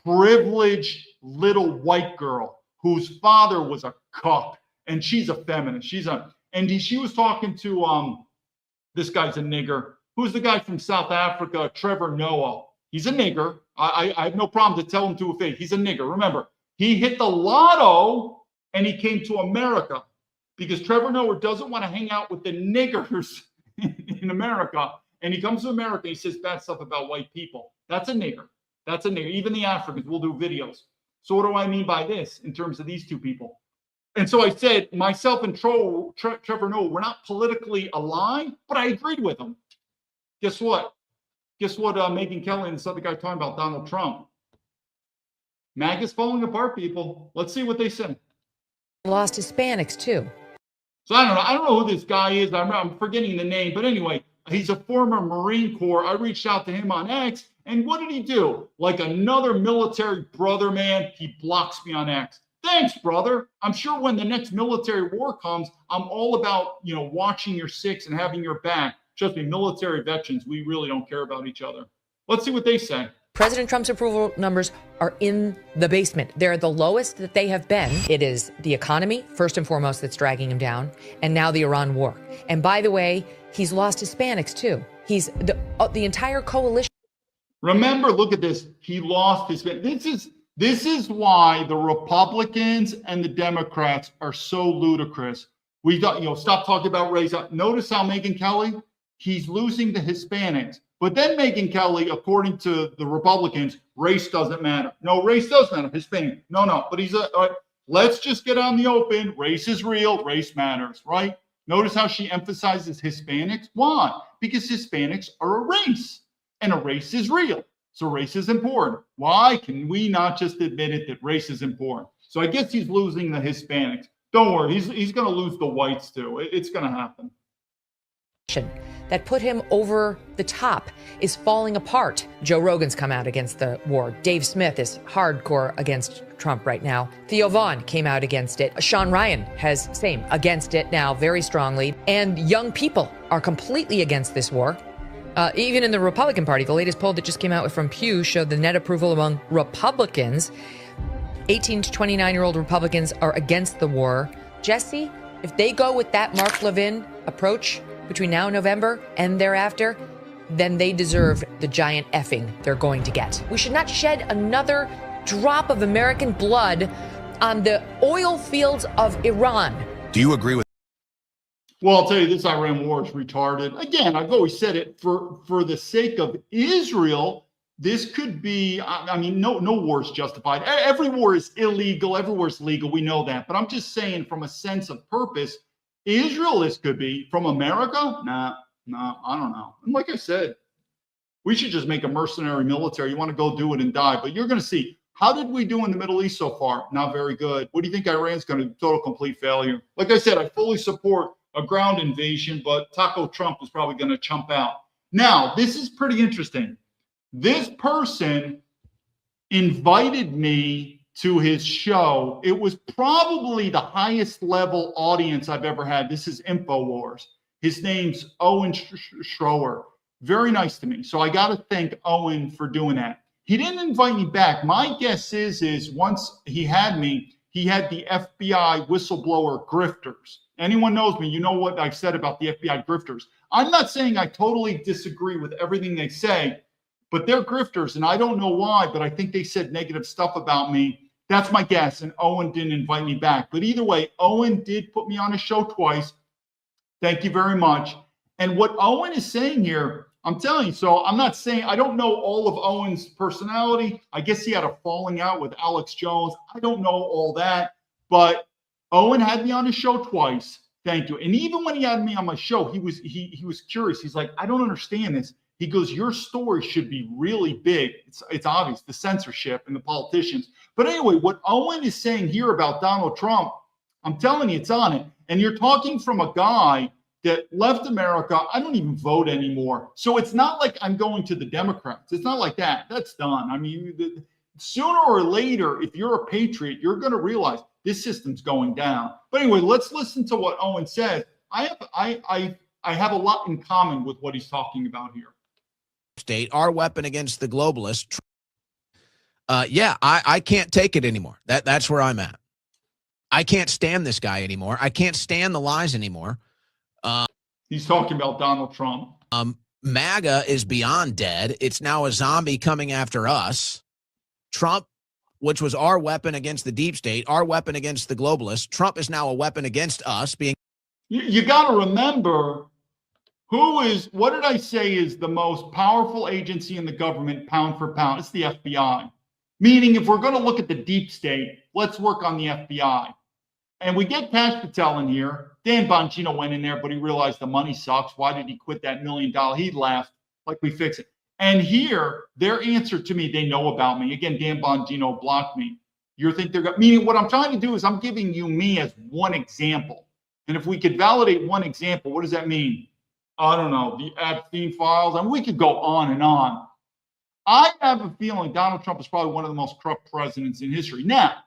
privileged little white girl whose father was a cuck, and she's a feminist. She was talking to this guy's a nigger. Who's the guy from South Africa? Trevor Noah. He's a nigger. I have no problem to tell him to a face. He's a nigger. Remember, he hit the lotto and he came to America because Trevor Noah doesn't want to hang out with the niggers in America. And he comes to America and he says bad stuff about white people. That's a nigger. That's a nigger. Even the Africans will do videos. So what do I mean by this in terms of these two people? And so I said, myself and Trevor Noah, we're not politically aligned, but I agreed with him. Guess what? Megyn Kelly and this other guy talking about Donald Trump. MAGA's falling apart, people. Let's see what they say. Lost Hispanics too. So I don't know who this guy is. I'm forgetting the name, but anyway, he's a former Marine Corps. I reached out to him on X, and what did he do? Like another military brother, man, he blocks me on X. Thanks, brother. I'm sure when the next military war comes, I'm all about, watching your six and having your back. Trust me, military veterans, we really don't care about each other. Let's see what they say. President Trump's approval numbers are in the basement. They're the lowest that they have been. It is the economy, first and foremost, that's dragging him down, and now the Iran war. And by the way, he's lost Hispanics too. He's the entire coalition. Remember, look at this. He lost Hispanics. This is why the Republicans and the Democrats are so ludicrous. We got, stop talking about race. Notice how Megyn Kelly, he's losing the Hispanics. But then Megyn Kelly, according to the Republicans, race doesn't matter. No, race does matter. Hispanic. No. But all right, let's just get on the open. Race is real. Race matters, right? Notice how she emphasizes Hispanics. Why? Because Hispanics are a race, and a race is real. So race is important. Why can we not just admit it that race is important? So I guess he's losing the Hispanics. Don't worry, he's going to lose the whites too. It's going to happen. That put him over the top is falling apart. Joe Rogan's come out against the war. Dave Smith is hardcore against Trump right now. Theo Vaughn came out against it. Sean Ryan has same against it now very strongly. And young people are completely against this war. Even in the Republican Party, the latest poll that just came out from Pew showed the net approval among Republicans. 18 to 29-year-old Republicans are against the war. Jesse, if they go with that Mark Levin approach between now and November and thereafter, then they deserve the giant effing they're going to get. We should not shed another drop of American blood on the oil fields of Iran. Do you agree with? Well, I'll tell you, this Iran war is retarded. Again, I've always said it, for the sake of Israel, this could be, no war is justified. Every war is illegal. Every war is legal. We know that. But I'm just saying from a sense of purpose, Israel, this could be. From America? Nah, I don't know. And like I said, we should just make a mercenary military. You want to go do it and die. But you're going to see How did we do in the Middle East so far? Not very good. What do you think Iran's going to do? Total complete failure. Like I said, I fully support a ground invasion, but Taco Trump is probably going to chump out. Now, this is pretty interesting. This person invited me to his show. It was probably the highest level audience I've ever had. This is InfoWars. His name's Owen Schroer. Very nice to me. So I got to thank Owen for doing that. He didn't invite me back. My guess is once he had me, he had the FBI whistleblower grifters. Anyone knows me, you know what I've said about the FBI grifters. I'm not saying I totally disagree with everything they say, but they're grifters, and I don't know why, but I think they said negative stuff about me. That's my guess, and Owen didn't invite me back. But either way, Owen did put me on his show twice. Thank you very much. And what Owen is saying here, I'm telling you, so I'm not saying, I don't know all of Owen's personality. I guess he had a falling out with Alex Jones. I don't know all that, but Owen had me on his show twice. Thank you. And even when he had me on my show, he was curious. He's like, I don't understand this. He goes, your story should be really big. It's obvious, the censorship and the politicians. But anyway, what Owen is saying here about Donald Trump, I'm telling you, it's on it. And you're talking from a guy that left America. I don't even vote anymore. So it's not like I'm going to the Democrats. It's not like that. That's done. I mean, sooner or later, if you're a patriot, you're going to realize this system's going down. But anyway, let's listen to what Owen says. I have a lot in common with what he's talking about here. State, our weapon against the globalists. I can't take it anymore. That's where I'm at. I can't stand this guy anymore. I can't stand the lies anymore. He's talking about Donald Trump. MAGA is beyond dead. It's now a zombie coming after us. Trump, which was our weapon against the deep state, our weapon against the globalists. Trump is now a weapon against us. You got to remember, what did I say is the most powerful agency in the government, pound for pound? It's the FBI. Meaning, if we're going to look at the deep state, let's work on the FBI. And we get Cash Patel in here. Dan Bongino went in there, but he realized the money sucks. Why did he quit that $1 million? He laughed like we fix it. And here, their answer to me, they know about me. Again, Dan Bongino blocked me. You think they're going, meaning what I'm trying to do is I'm giving you me as one example. And if we could validate one example, what does that mean? I don't know, the Epstein files. I mean, we could go on and on. I have a feeling Donald Trump is probably one of the most corrupt presidents in history. Now,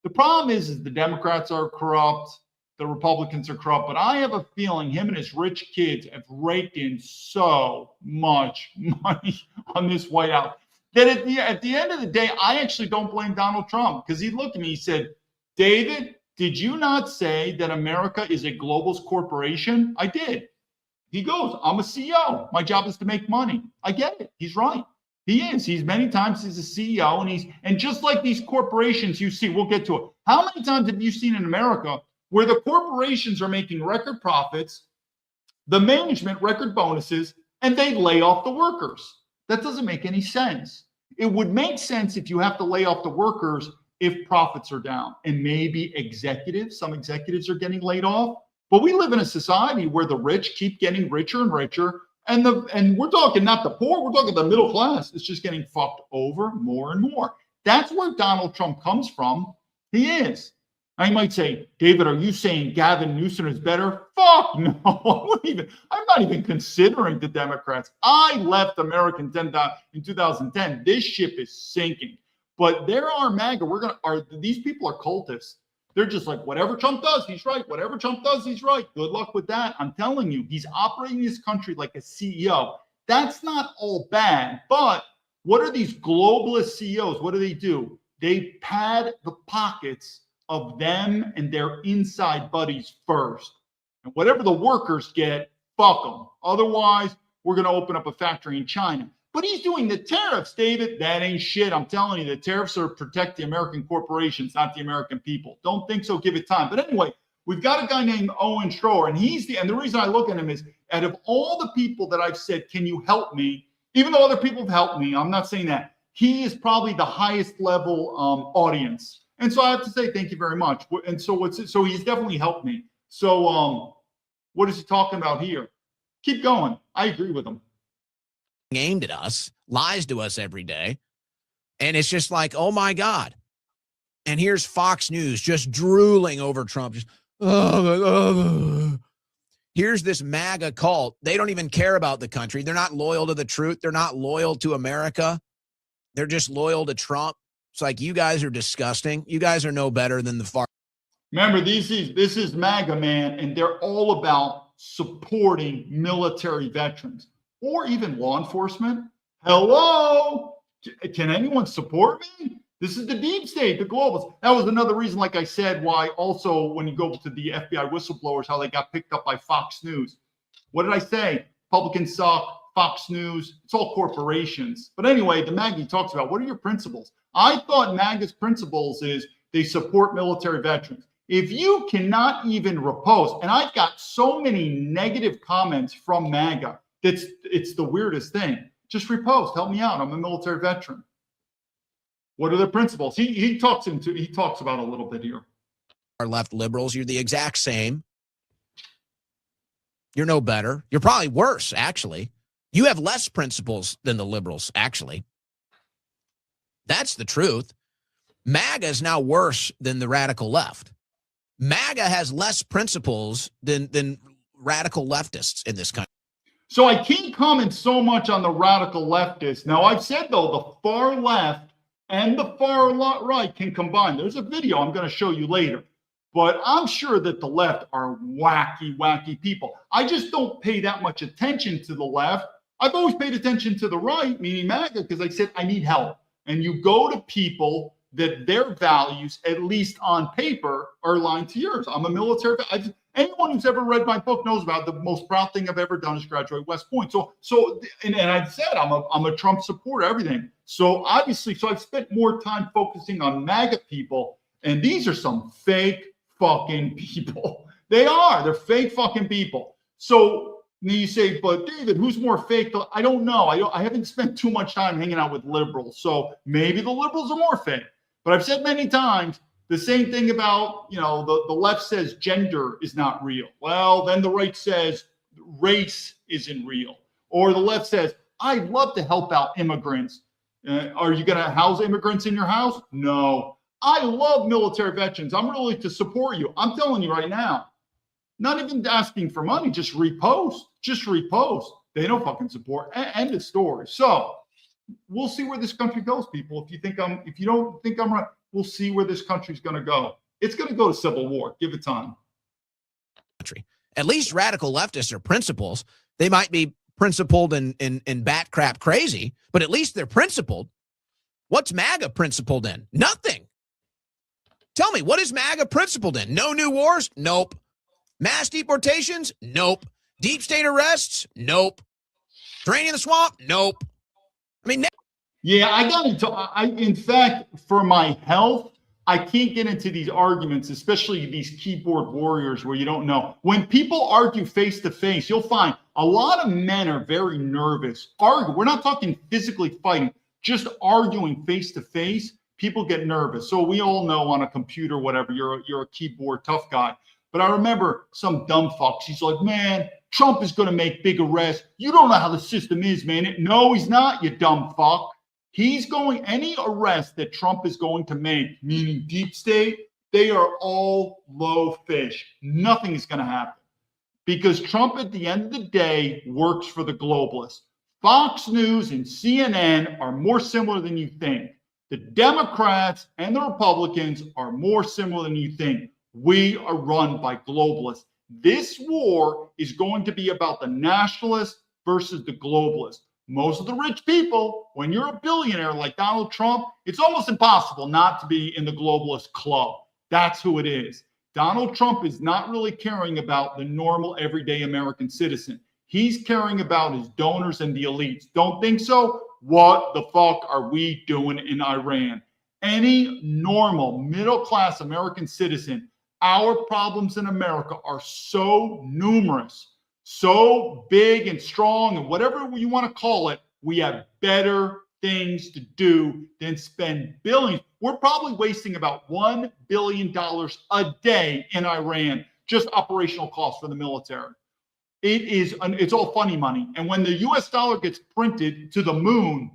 the problem is the Democrats are corrupt, the Republicans are corrupt, but I have a feeling him and his rich kids have raked in so much money on this White House that at the end of the day, I actually don't blame Donald Trump, because he looked at me, he said, David, did you not say that America is a globalist corporation? I did. He goes, I'm a CEO. My job is to make money. I get it. He's right. He is. He's many times he's a CEO, and just like these corporations you see, we'll get to it. How many times have you seen in America where the corporations are making record profits, the management record bonuses, and they lay off the workers? That doesn't make any sense. It would make sense if you have to lay off the workers if profits are down, and maybe some executives are getting laid off. But we live in a society where the rich keep getting richer and richer. And we're talking not the poor, we're talking the middle class. It's just getting fucked over more and more. That's where Donald Trump comes from. He is. I might say, David, are you saying Gavin Newsom is better? Fuck no. I'm not even considering the Democrats. I left America in 2010. This ship is sinking. But there are MAGA. These people are cultists. They're just like, whatever Trump does, he's right. Whatever Trump does, he's right. Good luck with that. I'm telling you, he's operating this country like a CEO. That's not all bad. But what are these globalist CEOs? What do? They pad the pockets of them and their inside buddies first. And whatever the workers get, fuck them. Otherwise, we're going to open up a factory in China. But he's doing the tariffs, David. That ain't shit. I'm telling you, the tariffs are to protect the American corporations, not the American people. Don't think so. Give it time. But anyway, we've got a guy named Owen Schroer, and the reason I look at him is, out of all the people that I've said, can you help me? Even though other people have helped me, I'm not saying that. He is probably the highest level audience. And so I have to say thank you very much. And so he's definitely helped me. So what is he talking about here? Keep going. I agree with him. Aimed at us, lies to us every day. And it's just like, oh my God. And here's Fox News just drooling over Trump. Just, here's this MAGA cult. They don't even care about the country. They're not loyal to the truth. They're not loyal to America. They're just loyal to Trump. It's like, you guys are disgusting. You guys are no better than the far. Remember, this is MAGA, man, and they're all about supporting military veterans or even law enforcement. Hello? Can anyone support me? This is the deep state, the globals. That was another reason, like I said, why also when you go to the FBI whistleblowers, how they got picked up by Fox News. What did I say? Republicans suck, Fox News, it's all corporations. But anyway, the MAGA talks about, what are your principles? I thought MAGA's principles is they support military veterans. If you cannot even repost, and I've got so many negative comments from MAGA, it's the weirdest thing. Just repost, help me out. I'm a military veteran. What are the principles? He talks about a little bit here. Our left liberals, you're the exact same. You're no better. You're probably worse, actually. You have less principles than the liberals, actually. That's the truth. MAGA is now worse than the radical left. MAGA has less principles than radical leftists in this country. So I can't comment so much on the radical leftists. Now, I've said, though, the far left and the far right can combine. There's a video I'm going to show you later. But I'm sure that the left are wacky people. I just don't pay that much attention to the left. I've always paid attention to the right, meaning MAGA, because I said I need help. And you go to people that their values, at least on paper, are aligned to yours. I'm a military. Anyone who's ever read my book knows about the most proud thing I've ever done is graduate West Point. And I've said I'm a Trump supporter, everything. So obviously, I've spent more time focusing on MAGA people, and these are some fake fucking people. They're fake fucking people. So you say, but David, who's more fake? I don't know. I haven't spent too much time hanging out with liberals. So maybe the liberals are more fake. But I've said many times the same thing about, the left says gender is not real. Well, then the right says race isn't real. Or the left says, I'd love to help out immigrants. Are you going to house immigrants in your house? No. I love military veterans. I'm really to support you. I'm telling you right now, not even asking for money, just repost. Just repost. They don't fucking support. End of story. So we'll see where this country goes, people. If you don't think I'm right, we'll see where this country's going to go. It's going to go to civil war. Give it time. At least radical leftists are principles. They might be principled and bat crap crazy, but at least they're principled. What's MAGA principled in? Nothing. Tell me, what is MAGA principled in? No new wars? Nope. Mass deportations? Nope. Deep state arrests? Nope. Draining the swamp? Nope. I mean, yeah, I got into. In fact, for my health, I can't get into these arguments, especially these keyboard warriors where you don't know. When people argue face to face, you'll find a lot of men are very nervous. We're not talking physically fighting, just arguing face to face. People get nervous. So we all know on a computer, whatever, you're a keyboard tough guy. But I remember some dumb fucks. He's like, man, Trump is going to make big arrests. You don't know how the system is, man. No, he's not, you dumb fuck. Any arrest that Trump is going to make, meaning deep state, they are all low fish. Nothing is going to happen. Because Trump, at the end of the day, works for the globalists. Fox News and CNN are more similar than you think. The Democrats and the Republicans are more similar than you think. We are run by globalists. This war is going to be about the nationalists versus the globalists. Most of the rich people, when you're a billionaire like Donald Trump, it's almost impossible not to be in the globalist club. That's who it is. Donald Trump is not really caring about the normal, everyday American citizen. He's caring about his donors and the elites. Don't think so? What the fuck are we doing in Iran? Any normal, middle-class American citizen, our problems in America are so numerous, so big and strong, and whatever you want to call it, we have better things to do than spend billions. We're probably wasting about $1 billion a day in Iran, just operational costs for the military. It's all funny money. And when the US dollar gets printed to the moon,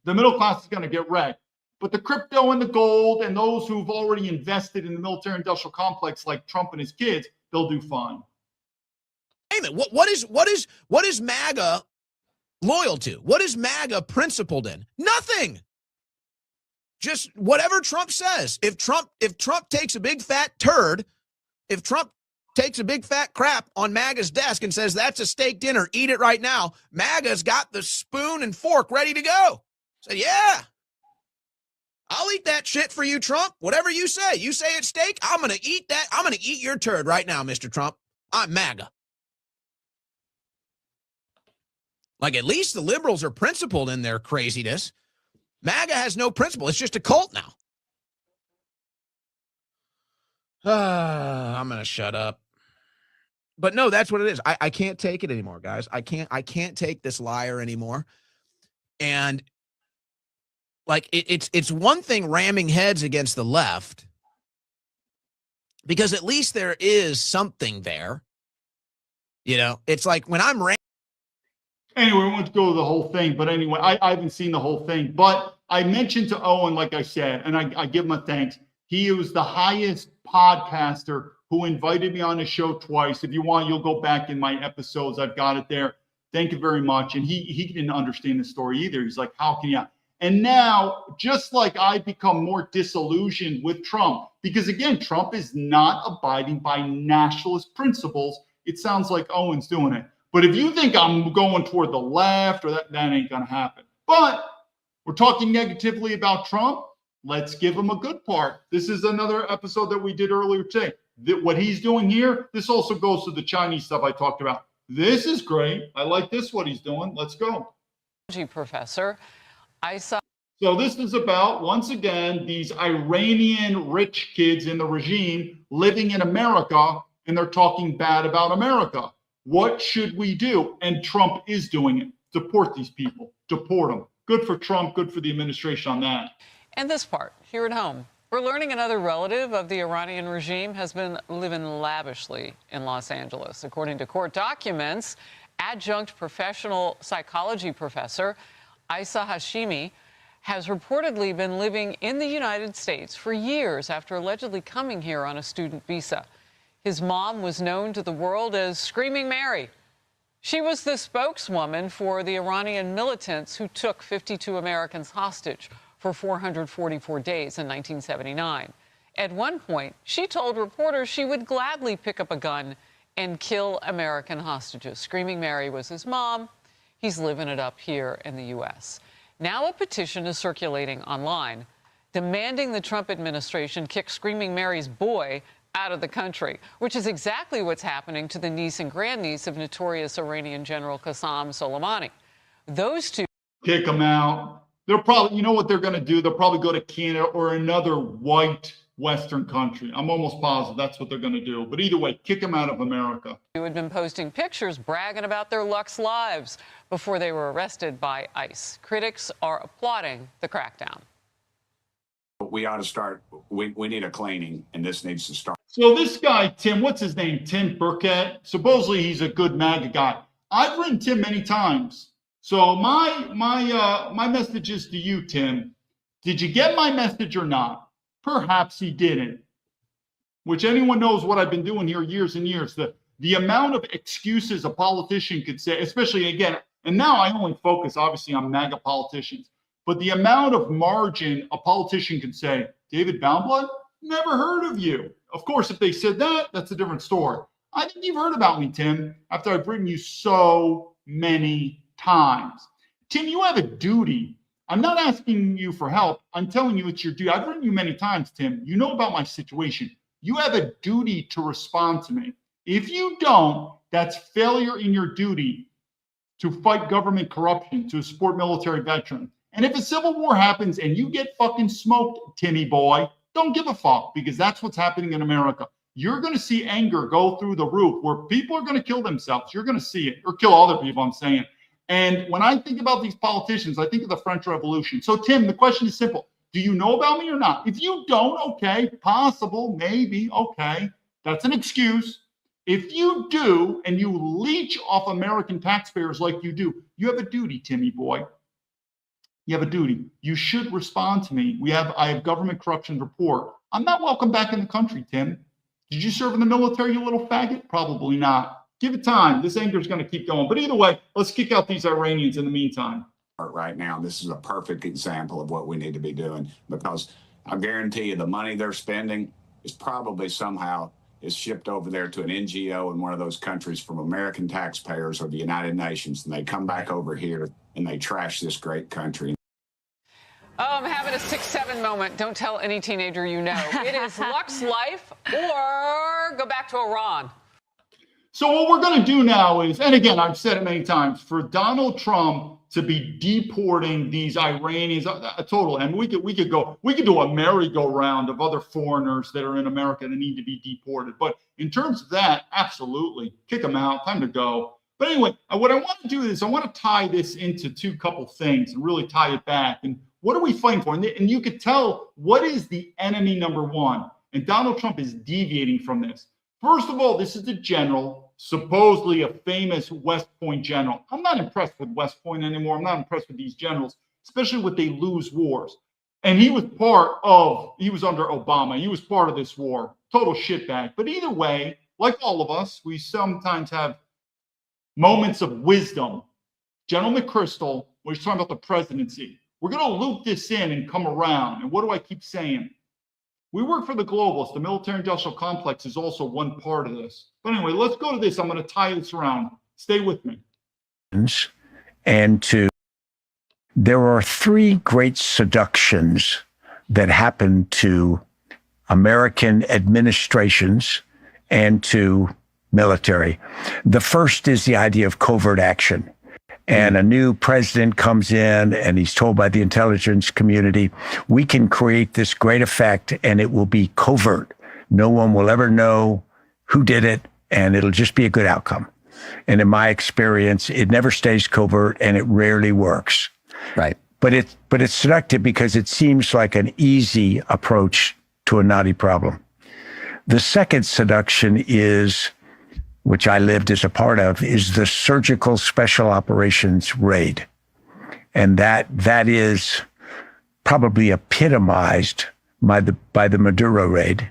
the middle class is going to get wrecked. But the crypto and the gold and those who've already invested in the military industrial complex like Trump and his kids, they'll do fine. Wait a minute. What is MAGA loyal to? What is MAGA principled in? Nothing. Just whatever Trump says. If Trump takes a big fat turd, if Trump takes a big fat crap on MAGA's desk and says that's a steak dinner, eat it right now, MAGA's got the spoon and fork ready to go. So yeah, I'll eat that shit for you, Trump. Whatever you say. You say it's steak, I'm going to eat that. I'm going to eat your turd right now, Mr. Trump. I'm MAGA. Like, at least the liberals are principled in their craziness. MAGA has no principle. It's just a cult now. I'm going to shut up. But no, that's what it is. I can't take it anymore, guys. I can't take this liar anymore. And like, it's one thing ramming heads against the left, because at least there is something there. You know, it's like when I'm Anyway, we won't go to the whole thing, but anyway, I haven't seen the whole thing. But I mentioned to Owen, like I said, and I give him a thanks. He was the highest podcaster who invited me on the show twice. If you want, you'll go back in my episodes. I've got it there. Thank you very much. And he didn't understand the story either. He's like, how can you? And now, just like I become more disillusioned with Trump, because again, Trump is not abiding by nationalist principles. It sounds like Owen's doing it. But if you think I'm going toward the left, or that ain't going to happen. But we're talking negatively about Trump. Let's give him a good part. This is another episode that we did earlier today. What he's doing here, this also goes to the Chinese stuff I talked about. This is great. I like this, what he's doing. Let's go. Professor, I saw. So this is about, once again, these Iranian rich kids in the regime living in America, and they're talking bad about America. What should we do? And Trump is doing it. Deport these people. Deport them. Good for Trump. Good for the administration on that. And this part, here at home, we're learning another relative of the Iranian regime has been living lavishly in Los Angeles. According to court documents, adjunct professional psychology professor Isa Hashimi has reportedly been living in the United States for years after allegedly coming here on a student visa. His mom was known to the world as Screaming Mary. She was the spokeswoman for the Iranian militants who took 52 Americans hostage for 444 days in 1979. At one point, she told reporters she would gladly pick up a gun and kill American hostages. Screaming Mary was his mom. He's living it up here in the U.S. Now a petition is circulating online demanding the Trump administration kick Screaming Mary's boy out of the country, which is exactly what's happening to the niece and grandniece of notorious Iranian General Qasem Soleimani. Those two kick them out. They'll probably, you know what they're going to do? They'll probably go to Canada or another white Western country. I'm almost positive that's what they're going to do. But either way, kick them out of America. Who had been posting pictures bragging about their Lux lives before they were arrested by ICE. Critics are applauding the crackdown. We ought to start. We need a cleaning, and this needs to start. So this guy, Tim, what's his name? Tim Burkett. Supposedly he's a good MAGA guy. I've written Tim many times. So my message is to you, Tim. Did you get my message or not? Perhaps he didn't. Which anyone knows what I've been doing here years and years. The amount of excuses a politician could say, especially again, and now I only focus obviously on MAGA politicians, but the amount of margin a politician could say, David Baumblatt, never heard of you. Of course, if they said that, that's a different story. I think you've heard about me, Tim, after I've written you so many times. Tim, you have a duty. I'm not asking you for help. I'm telling you it's your duty. I've written you many times, Tim. You know about my situation. You have a duty to respond to me. If you don't, that's failure in your duty to fight government corruption, to support military veterans. And if a civil war happens and you get fucking smoked, Timmy boy, don't give a fuck, because that's what's happening in America. You're going to see anger go through the roof where people are going to kill themselves. You're going to see it, or kill other people, I'm saying. And when I think about these politicians, I think of the French Revolution. So, Tim, the question is simple. Do you know about me or not? If you don't, okay, possible, maybe, okay. That's an excuse. If you do, and you leech off American taxpayers like you do, you have a duty, Timmy boy. You have a duty. You should respond to me. I have government corruption report. I'm not welcome back in the country, Tim. Did you serve in the military, you little faggot? Probably not. Give it time. This anger is going to keep going. But either way, let's kick out these Iranians in the meantime. Right now, this is a perfect example of what we need to be doing, because I guarantee you the money they're spending is probably somehow is shipped over there to an NGO in one of those countries from American taxpayers or the United Nations, and they come back over here and they trash this great country. Oh, I'm having a 6-7 moment. Don't tell any teenager you know. It is Lux Life or go back to Iran. So what we're going to do now is, and again, I've said it many times, for Donald Trump to be deporting these Iranians, and we could do a merry-go-round of other foreigners that are in America that need to be deported. But in terms of that, absolutely, kick them out, time to go. But anyway, what I want to do is I want to tie this into two couple things and really tie it back. And what are we fighting for? And you could tell what is the enemy number one. And Donald Trump is deviating from this. First of all, this is the general, supposedly a famous West Point general. I'm not impressed with West Point anymore. I'm not impressed with these generals, especially when they lose wars. And he was under Obama. He was part of this war. Total shitbag. But either way, like all of us, we sometimes have moments of wisdom. General McChrystal, when he's talking about the presidency, we're going to loop this in and come around. And what do I keep saying? We work for the globalists. The military-industrial complex is also one part of this. But anyway, let's go to this. I'm going to tie this around. Stay with me. There are three great seductions that happen to American administrations and to military. The first is the idea of covert action. And a new president comes in and he's told by the intelligence community, we can create this great effect and it will be covert. No one will ever know who did it and it'll just be a good outcome. And in my experience, it never stays covert and it rarely works. Right. But it's seductive because it seems like an easy approach to a knotty problem. The second seduction is, which I lived as a part of, is the surgical special operations raid. And that is probably epitomized by the Maduro raid.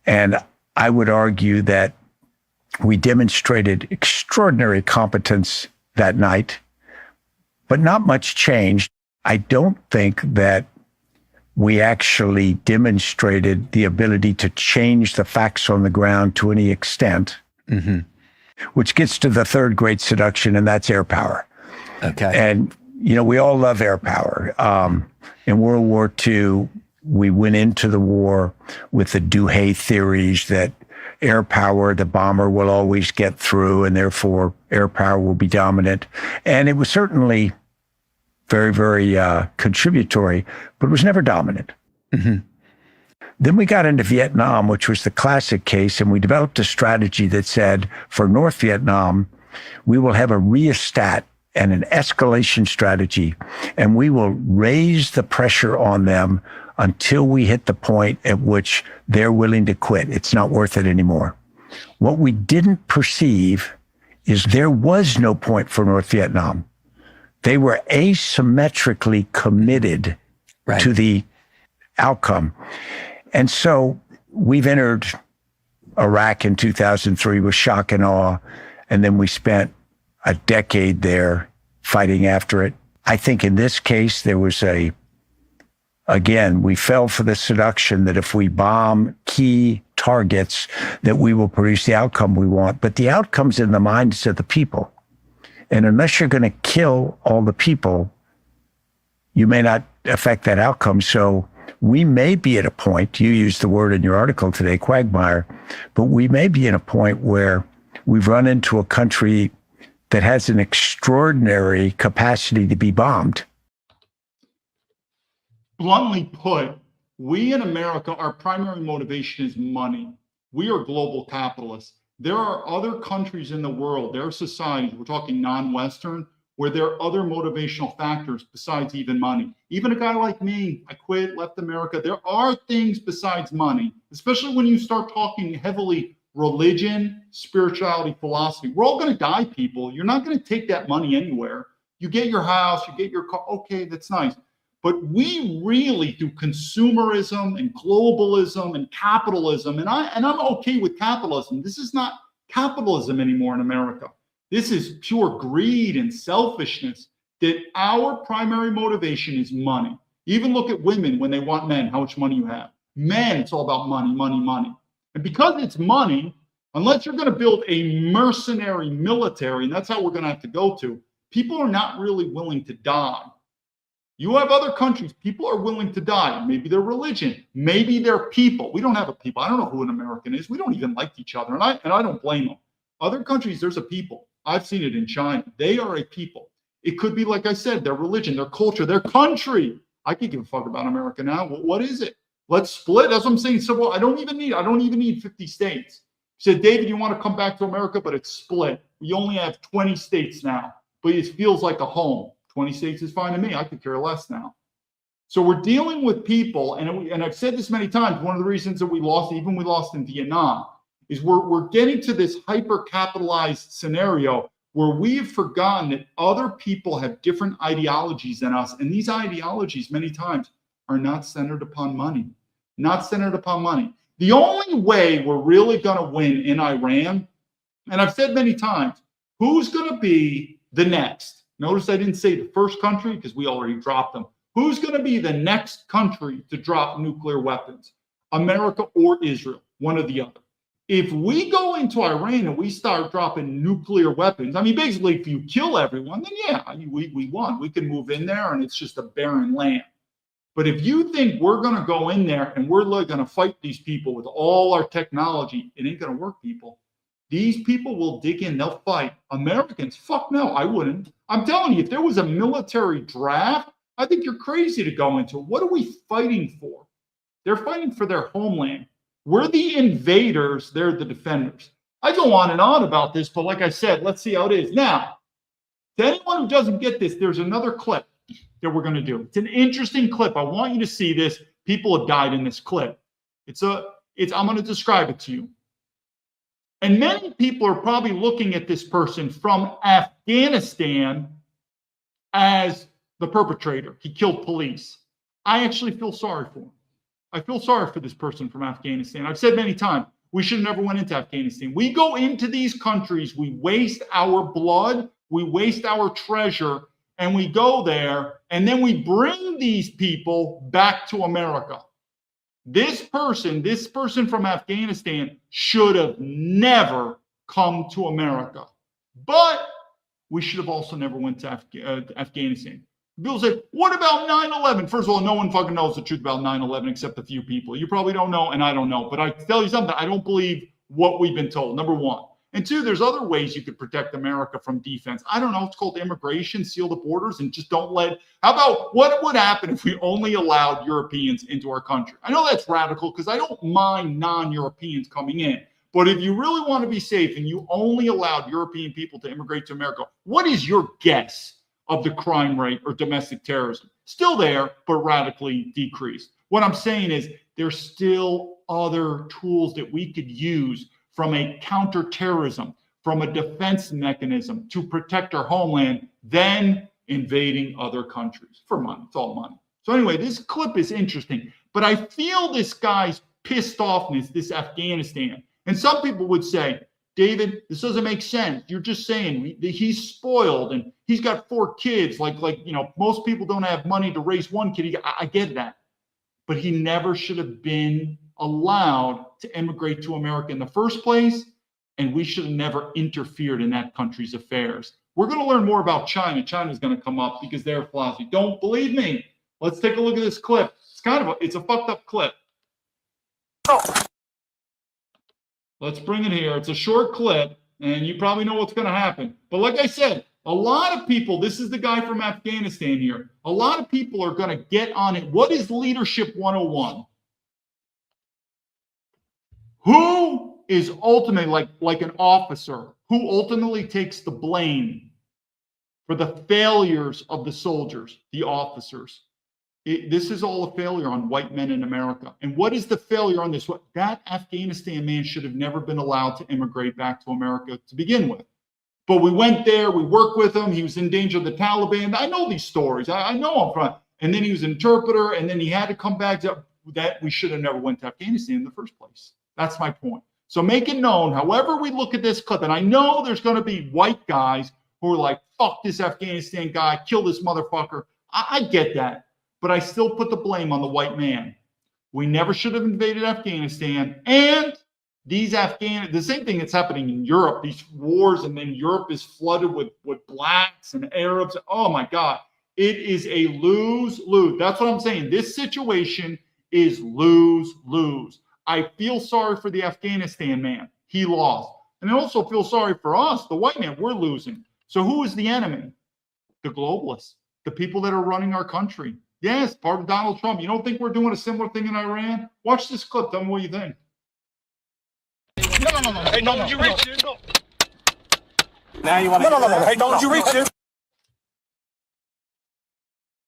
And I would argue that we demonstrated extraordinary competence that night, but not much changed. I don't think that we actually demonstrated the ability to change the facts on the ground to any extent. Mm-hmm. Which gets to the third great seduction, and that's air power. Okay. And, we all love air power. In World War II, we went into the war with the Duhay theories that air power, the bomber will always get through, and therefore air power will be dominant. And it was certainly very, very contributory, but it was never dominant. Mm-hmm. Then we got into Vietnam, which was the classic case, and we developed a strategy that said, for North Vietnam, we will have a rheostat and an escalation strategy, and we will raise the pressure on them until we hit the point at which they're willing to quit. It's not worth it anymore. What we didn't perceive is there was no point for North Vietnam. They were asymmetrically committed to the outcome. And so we've entered Iraq in 2003 with shock and awe, and then we spent a decade there fighting after it. I think in this case, there was again, we fell for the seduction that if we bomb key targets, that we will produce the outcome we want. But the outcome's in the minds of the people. And unless you're going to kill all the people, you may not affect that outcome. So we may be at a point, you used the word in your article today, quagmire, but we may be in a point where we've run into a country that has an extraordinary capacity to be bombed. Bluntly put, we in America, our primary motivation is money. We are global capitalists. There are other countries in the world, there are societies, we're talking non-Western, where there are other motivational factors besides even money. Even a guy like me, I quit, left America. There are things besides money, especially when you start talking heavily religion, spirituality, philosophy. We're all going to die, people. You're not going to take that money anywhere. You get your house, you get your car. Okay, that's nice. But we really, through consumerism and globalism and capitalism, and I'm okay with capitalism. This is not capitalism anymore in America. This is pure greed and selfishness, that our primary motivation is money. Even look at women when they want men, how much money you have. Men, it's all about money, money, money. And because it's money, unless you're going to build a mercenary military, and that's how we're going to have to go to, people are not really willing to die. You have other countries, people are willing to die. Maybe their religion, maybe their people. We don't have a people. I don't know who an American is. We don't even like each other, and I don't blame them. Other countries, there's a people. I've seen it in China. They are a people. It could be, like I said, their religion, their culture, their country. I could give a fuck about America now. What is it? Let's split. That's what I'm saying. So well, I don't even need 50 states. He said, David, you want to come back to America, but it's split. We only have 20 states now, but it feels like a home. 20 states is fine to me. I could care less now. So we're dealing with people, and I've said this many times, one of the reasons that we lost in Vietnam, is we're getting to this hyper-capitalized scenario where we've forgotten that other people have different ideologies than us, and these ideologies many times are not centered upon money. Not centered upon money. The only way we're really going to win in Iran, and I've said many times, who's going to be the next? Notice I didn't say the first country because we already dropped them. Who's going to be the next country to drop nuclear weapons? America or Israel, one or the other. If we go into Iran and we start dropping nuclear weapons, I mean, basically, if you kill everyone, then yeah, we won. We can move in there and it's just a barren land. But if you think we're going to go in there and we're going to fight these people with all our technology, it ain't going to work, people. These people will dig in, they'll fight. Americans, fuck no, I wouldn't. I'm telling you, if there was a military draft, I think you're crazy to go into it. What are we fighting for? They're fighting for their homeland. We're the invaders, they're the defenders. I go on and on about this, but like I said, let's see how it is. Now, to anyone who doesn't get this, there's another clip that we're going to do. It's an interesting clip. I want you to see this. People have died in this clip. I'm going to describe it to you. And many people are probably looking at this person from Afghanistan as the perpetrator. He killed police. I actually feel sorry for him. I feel sorry for this person from Afghanistan. I've said many times, we should have never went into Afghanistan. We go into these countries, we waste our blood, we waste our treasure, and we go there, and then we bring these people back to America. This person from Afghanistan should have never come to America. But we should have also never went to Afghanistan. People say, what about 9/11? First of all, no one fucking knows the truth about 9/11 except a few people. You probably don't know, and I don't know. But I tell you something, I don't believe what we've been told, number one. And two, there's other ways you could protect America from defense. I don't know. It's called immigration, seal the borders, and just don't let. How about what would happen if we only allowed Europeans into our country? I know that's radical because I don't mind non-Europeans coming in. But if you really want to be safe and you only allowed European people to immigrate to America, what is your guess of the crime rate or domestic terrorism? Still there, but radically decreased. What I'm saying is there's still other tools that we could use from a counterterrorism, from a defense mechanism to protect our homeland, than invading other countries for money. It's all money. So anyway, this clip is interesting, but I feel this guy's pissed offness, this Afghanistan. And some people would say, David, this doesn't make sense. You're just saying he's spoiled and he's got 4 kids. Like most people don't have money to raise one kid. I get that. But he never should have been allowed to immigrate to America in the first place, and we should have never interfered in that country's affairs. We're going to learn more about China. China's going to come up because they're philosophy. Don't believe me? Let's take a look at this clip. It's a fucked up clip. Let's bring it here. It's a short clip, and you probably know what's going to happen. But like I said, a lot of people, this is the guy from Afghanistan here, a lot of people are going to get on it. What is Leadership 101? Who is ultimately, like an officer, who ultimately takes the blame for the failures of the soldiers, the officers? This is all a failure on white men in America. And what is the failure on this? That Afghanistan man should have never been allowed to immigrate back to America to begin with. But we went there, we worked with him. He was in danger of the Taliban. I know these stories. I know him from. And then he was an interpreter, and then he had to come back to that. We should have never went to Afghanistan in the first place. That's my point. So make it known, however we look at this clip, and I know there's going to be white guys who are like, fuck this Afghanistan guy, kill this motherfucker. I get that. But I still put the blame on the white man. We never should have invaded Afghanistan. And the same thing that's happening in Europe, these wars, and then Europe is flooded with blacks and Arabs. Oh my God. It is a lose-lose. That's what I'm saying. This situation is lose-lose. I feel sorry for the Afghanistan man. He lost. And I also feel sorry for us, the white man. We're losing. So who is the enemy? The globalists, the people that are running our country. Yes, part of Donald Trump. You don't think we're doing a similar thing in Iran? Watch this clip. Tell me what you think. No. Hey, don't you reach it? No. Now you want to... No. Hey, don't you reach it?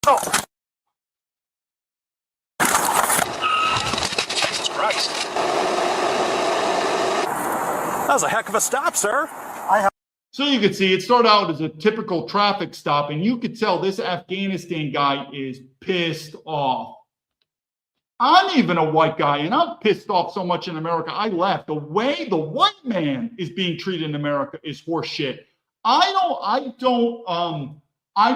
No. Jesus Christ. That was a heck of a stop, sir. So you could see it started out as a typical traffic stop, and you could tell this Afghanistan guy is pissed off. I'm even a white guy, and I'm pissed off so much in America. I left. The way the white man is being treated in America is horseshit. I'm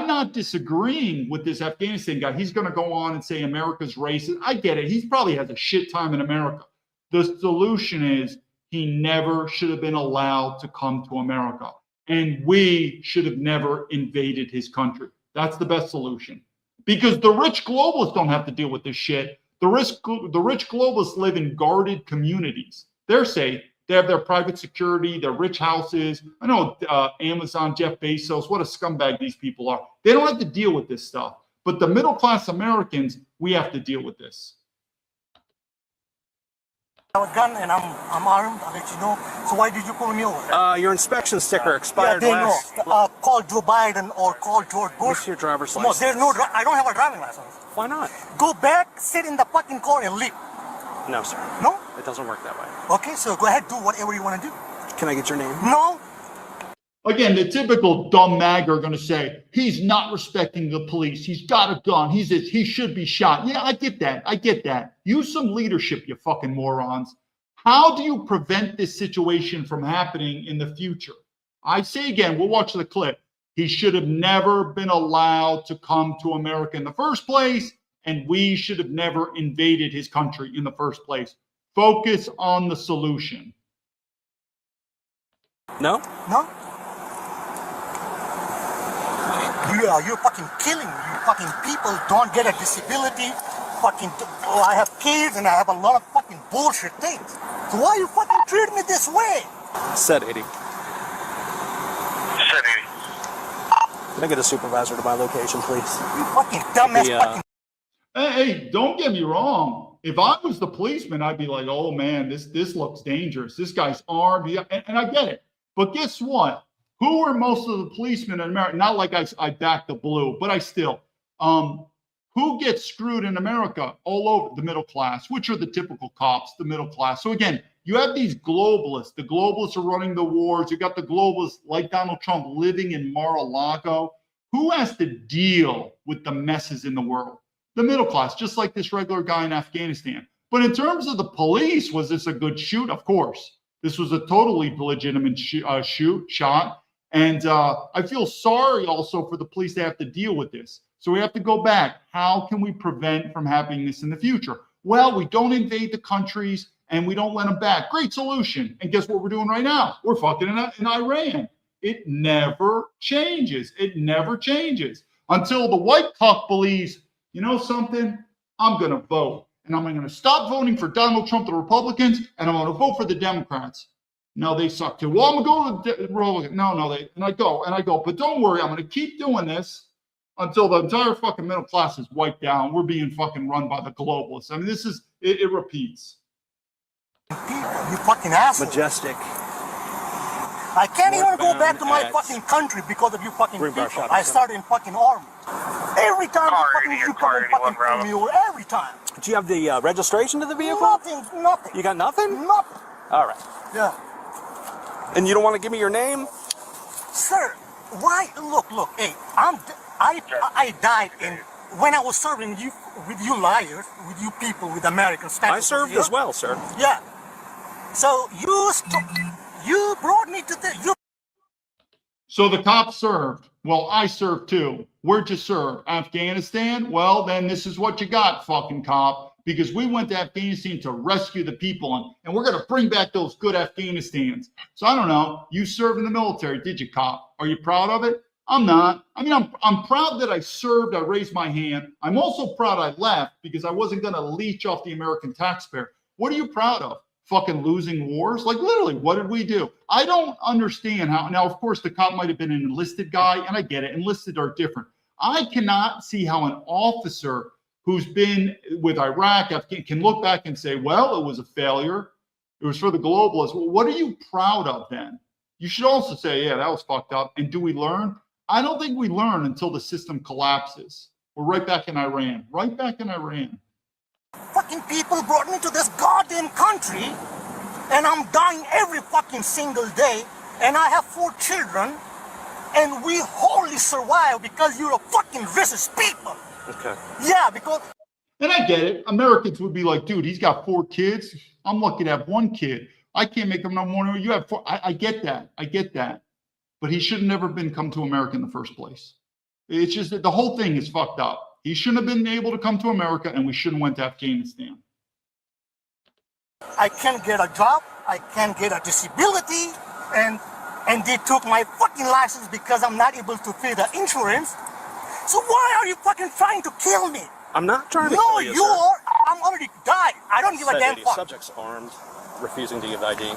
not disagreeing with this Afghanistan guy. He's going to go on and say America's racist. I get it. He probably has a shit time in America. The solution is he never should have been allowed to come to America. And we should have never invaded his country. That's the best solution. Because the rich globalists don't have to deal with this shit. The rich globalists live in guarded communities. They're safe. They have their private security, their rich houses. I know Amazon, Jeff Bezos, what a scumbag these people are. They don't have to deal with this stuff. But the middle-class Americans, we have to deal with this. I have a gun and I'm armed. I'll let you know. So why did you pull me over? Your inspection sticker expired last... Call Joe Biden or call George Bush. What's your driver's license? No, I don't have a driving license. Why not? Go back, sit in the fucking car and leave. No, sir. No? It doesn't work that way. Okay, so go ahead, do whatever you want to do. Can I get your name? No. Again, the typical dumb MAG are going to say, he's not respecting the police. He's got a gun. He should be shot. Yeah, I get that. Use some leadership, you fucking morons. How do you prevent this situation from happening in the future? I say again, we'll watch the clip. He should have never been allowed to come to America in the first place, and we should have never invaded his country in the first place. Focus on the solution. No? No? You're fucking killing me. You fucking people don't get a disability. I have kids and I have a lot of fucking bullshit things. So why you fucking treat me this way? Said 80. Can I get a supervisor to my location, please? You fucking dumbass Hey, don't get me wrong. If I was the policeman, I'd be like, oh man, this looks dangerous. This guy's armed. And I get it. But guess what? Who are most of the policemen in America? Not like I back the blue, but I still. Who gets screwed in America? All over the middle class, which are the typical cops, the middle class. So again, you have these globalists. The globalists are running the wars. You got the globalists like Donald Trump living in Mar-a-Lago. Who has to deal with the messes in the world? The middle class, just like this regular guy in Afghanistan. But in terms of the police, was this a good shoot? Of course. This was a totally legitimate shot. And I feel sorry also for the police that have to deal with this. So we have to go back. How can we prevent from happening this in the future? Well, we don't invade the countries and we don't let them back. Great solution. And guess what we're doing right now? We're fucking in Iran. It never changes. It never changes until the white cuck believes, you know something? I'm going to vote. And I'm going to stop voting for Donald Trump, the Republicans, and I'm going to vote for the Democrats. No, they suck too. Well, I'm going to go to the Republicans. And I go. But don't worry, I'm going to keep doing this until the entire fucking middle class is wiped out. We're being fucking run by the globalists. I mean, this is, it repeats. You fucking asshole. Majestic. I can't even go back to my fucking country because of you fucking people. I started in fucking army. Every time you fucking pull me over, every time. Do you have the registration to the vehicle? Nothing. You got nothing? Nothing. All right. Yeah. And you don't want to give me your name? Sir, why? Look, hey, I died when I was serving you with you liars, with you people, with American status. I served as well, sir. Yeah. So you brought me to the. So the cops served. Well, I served too. Where'd you serve? Afghanistan? Well, then this is what you got, fucking cop. Because we went to Afghanistan to rescue the people, and we're going to bring back those good Afghanistans. So I don't know. You served in the military, did you, cop? Are you proud of it? I'm not. I mean, I'm proud that I served. I raised my hand. I'm also proud I left because I wasn't going to leech off the American taxpayer. What are you proud of? Fucking losing wars? Like, literally, what did we do? I don't understand how. Now, of course, the cop might have been an enlisted guy, and I get it. Enlisted are different. I cannot see how an officer who's been with Iraq can look back and say, well, it was a failure. It was for the globalists. Well, what are you proud of then? You should also say, yeah, that was fucked up. And do we learn? I don't think we learn until the system collapses. We're right back in Iran. Right back in Iran. Fucking people brought me to this goddamn country, and I'm dying every fucking single day, and I have 4 children, and we wholly survive because you're a fucking racist people. Okay. Yeah, because. And I get it. Americans would be like, dude, he's got 4 kids. I'm lucky to have 1 kid. I can't make him no more. You have 4. I get that. I get that. But he should have never been come to America in the first place. It's just that the whole thing is fucked up. He shouldn't have been able to come to America, and we shouldn't have went to Afghanistan. I can't get a job. I can't get a disability, and they took my fucking license because I'm not able to pay the insurance. So why are you fucking trying to kill me? I'm not trying to No, kill you, you are. I'm already died. I don't give a damn fuck. Subjects armed, refusing to give ID.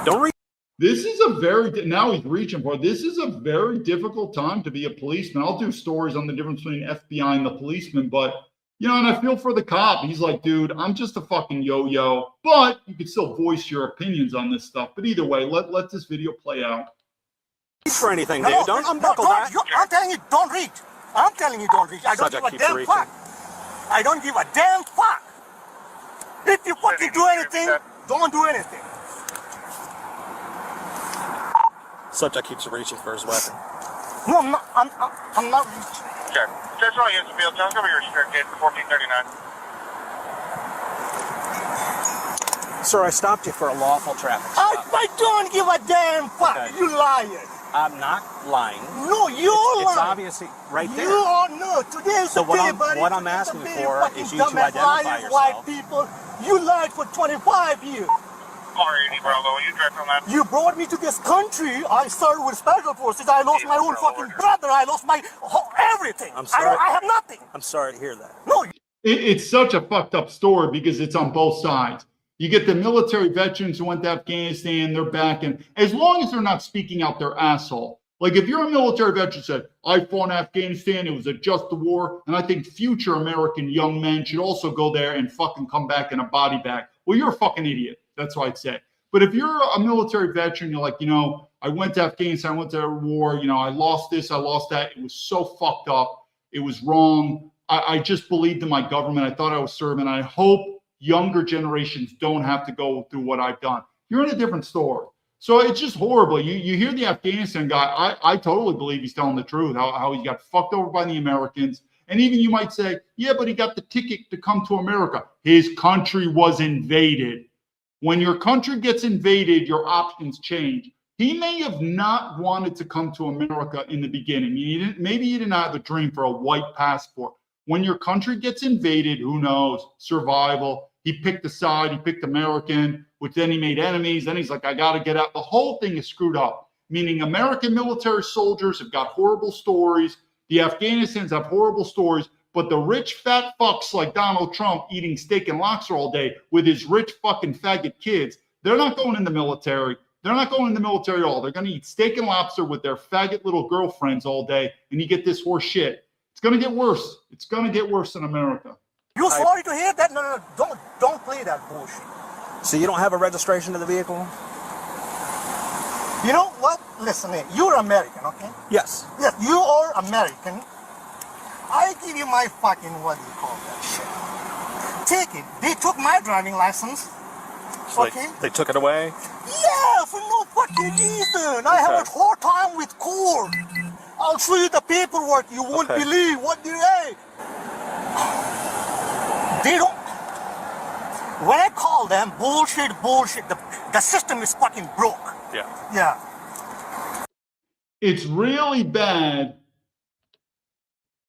Don't read. This is a very, now he's reaching for it. This is a very difficult time to be a policeman. I'll do stories on the difference between FBI and the policeman, but, you know, and I feel for the cop. He's like, dude, I'm just a fucking yo-yo, but you can still voice your opinions on this stuff. But either way, let this video play out. For anything, No, dude. Don't unbuckle that. I'm telling you, don't reach. I'm telling you, don't reach. I don't Subject give a keeps damn reaching. fuck. I don't give a damn fuck. If you fucking do anything, don't do anything. Subject keeps reaching for his weapon. No, I'm not reaching. Sure. Just want to use the field. Tell us over your restricted 1439. Sir, I stopped you for a lawful traffic stop. I don't give a damn fuck. Okay. You liar. I'm not lying. No, you're lying. It's obviously right there. You are no. Today's So the what day, I'm- buddy. what I'm Today's asking the day, for fucking is you to dumbass identify liars, yourself. White people. You lied for 25 years. Alrighty, Bravo. You direct on that. You brought me to this country. I served with special forces. I lost my own fucking brother. I lost my everything. I'm sorry. I have nothing. I'm sorry to hear that. No. It's such a fucked up story because it's on both sides. You get the military veterans who went to Afghanistan, they're back, and as long as they're not speaking out their asshole. Like if you're a military veteran said, I fought in Afghanistan, it was a just war, and I think future American young men should also go there and fucking come back in a body bag. Well, you're a fucking idiot. That's what I'd say. But if you're a military veteran, you're like, you know, I went to Afghanistan, I went to a war, you know, I lost this, I lost that. It was so fucked up. It was wrong. I just believed in my government. I thought I was serving. I hope younger generations don't have to go through what I've done. You're in a different story. So it's just horrible. You hear the Afghanistan guy, I totally believe he's telling the truth, how he got fucked over by the Americans. And even you might say, yeah, but he got the ticket to come to America. His country was invaded. When your country gets invaded, your options change. He may have not wanted to come to America in the beginning. Maybe he didn't have a dream for a white passport. When your country gets invaded, who knows? Survival. He picked a side. He picked American, which then he made enemies. Then he's like, I got to get out. The whole thing is screwed up, meaning American military soldiers have got horrible stories. The Afghanistans have horrible stories. But the rich fat fucks like Donald Trump eating steak and lobster all day with his rich fucking faggot kids, they're not going in the military. They're not going in the military at all. They're going to eat steak and lobster with their faggot little girlfriends all day, and you get this horse shit. It's going to get worse. It's going to get worse in America. You sorry to hear that? No, don't play that bullshit. So you don't have a registration to the vehicle? You know what? Listen, you're American, okay? Yes. Yes, you are American. I give you my fucking, what do you call that shit? Take it. They took my driving license. So Okay? they took it away? Yeah, for no fucking reason. I have a hard time with court. I'll show you the paperwork. You won't believe what they don't. When I call them bullshit, the system is fucking broke. Yeah. It's really bad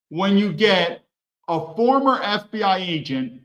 when you get a former FBI agent,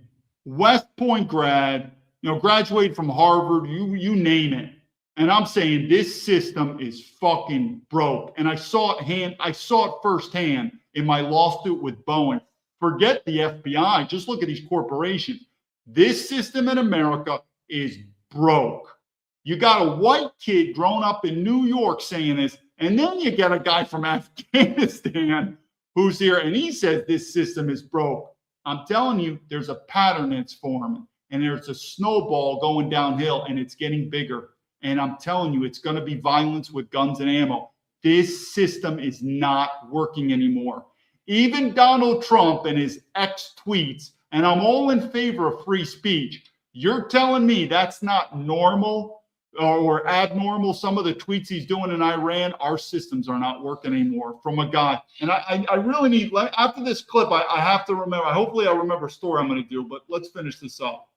West Point grad, graduated from Harvard, you name it. And I'm saying this system is fucking broke. And I saw it firsthand in my lawsuit with Boeing. Forget the FBI. Just look at these corporations. This system in America is broke. You got a white kid growing up in New York saying this, and then you get a guy from Afghanistan who's here, and he says this system is broke. I'm telling you, there's a pattern that's forming, and there's a snowball going downhill, and it's getting bigger. And I'm telling you, it's going to be violence with guns and ammo. This system is not working anymore. Even Donald Trump and his ex-tweets, and I'm all in favor of free speech. You're telling me that's not normal or abnormal? Some of the tweets he's doing in Iran, our systems are not working anymore from a guy. And I really need, after this clip, I have to remember, hopefully I'll remember a story I'm going to do, but let's finish this up.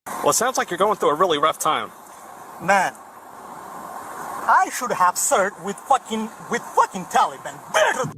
Well, it sounds like you're going through a really rough time. Man, I should have served with fucking Taliban. Better.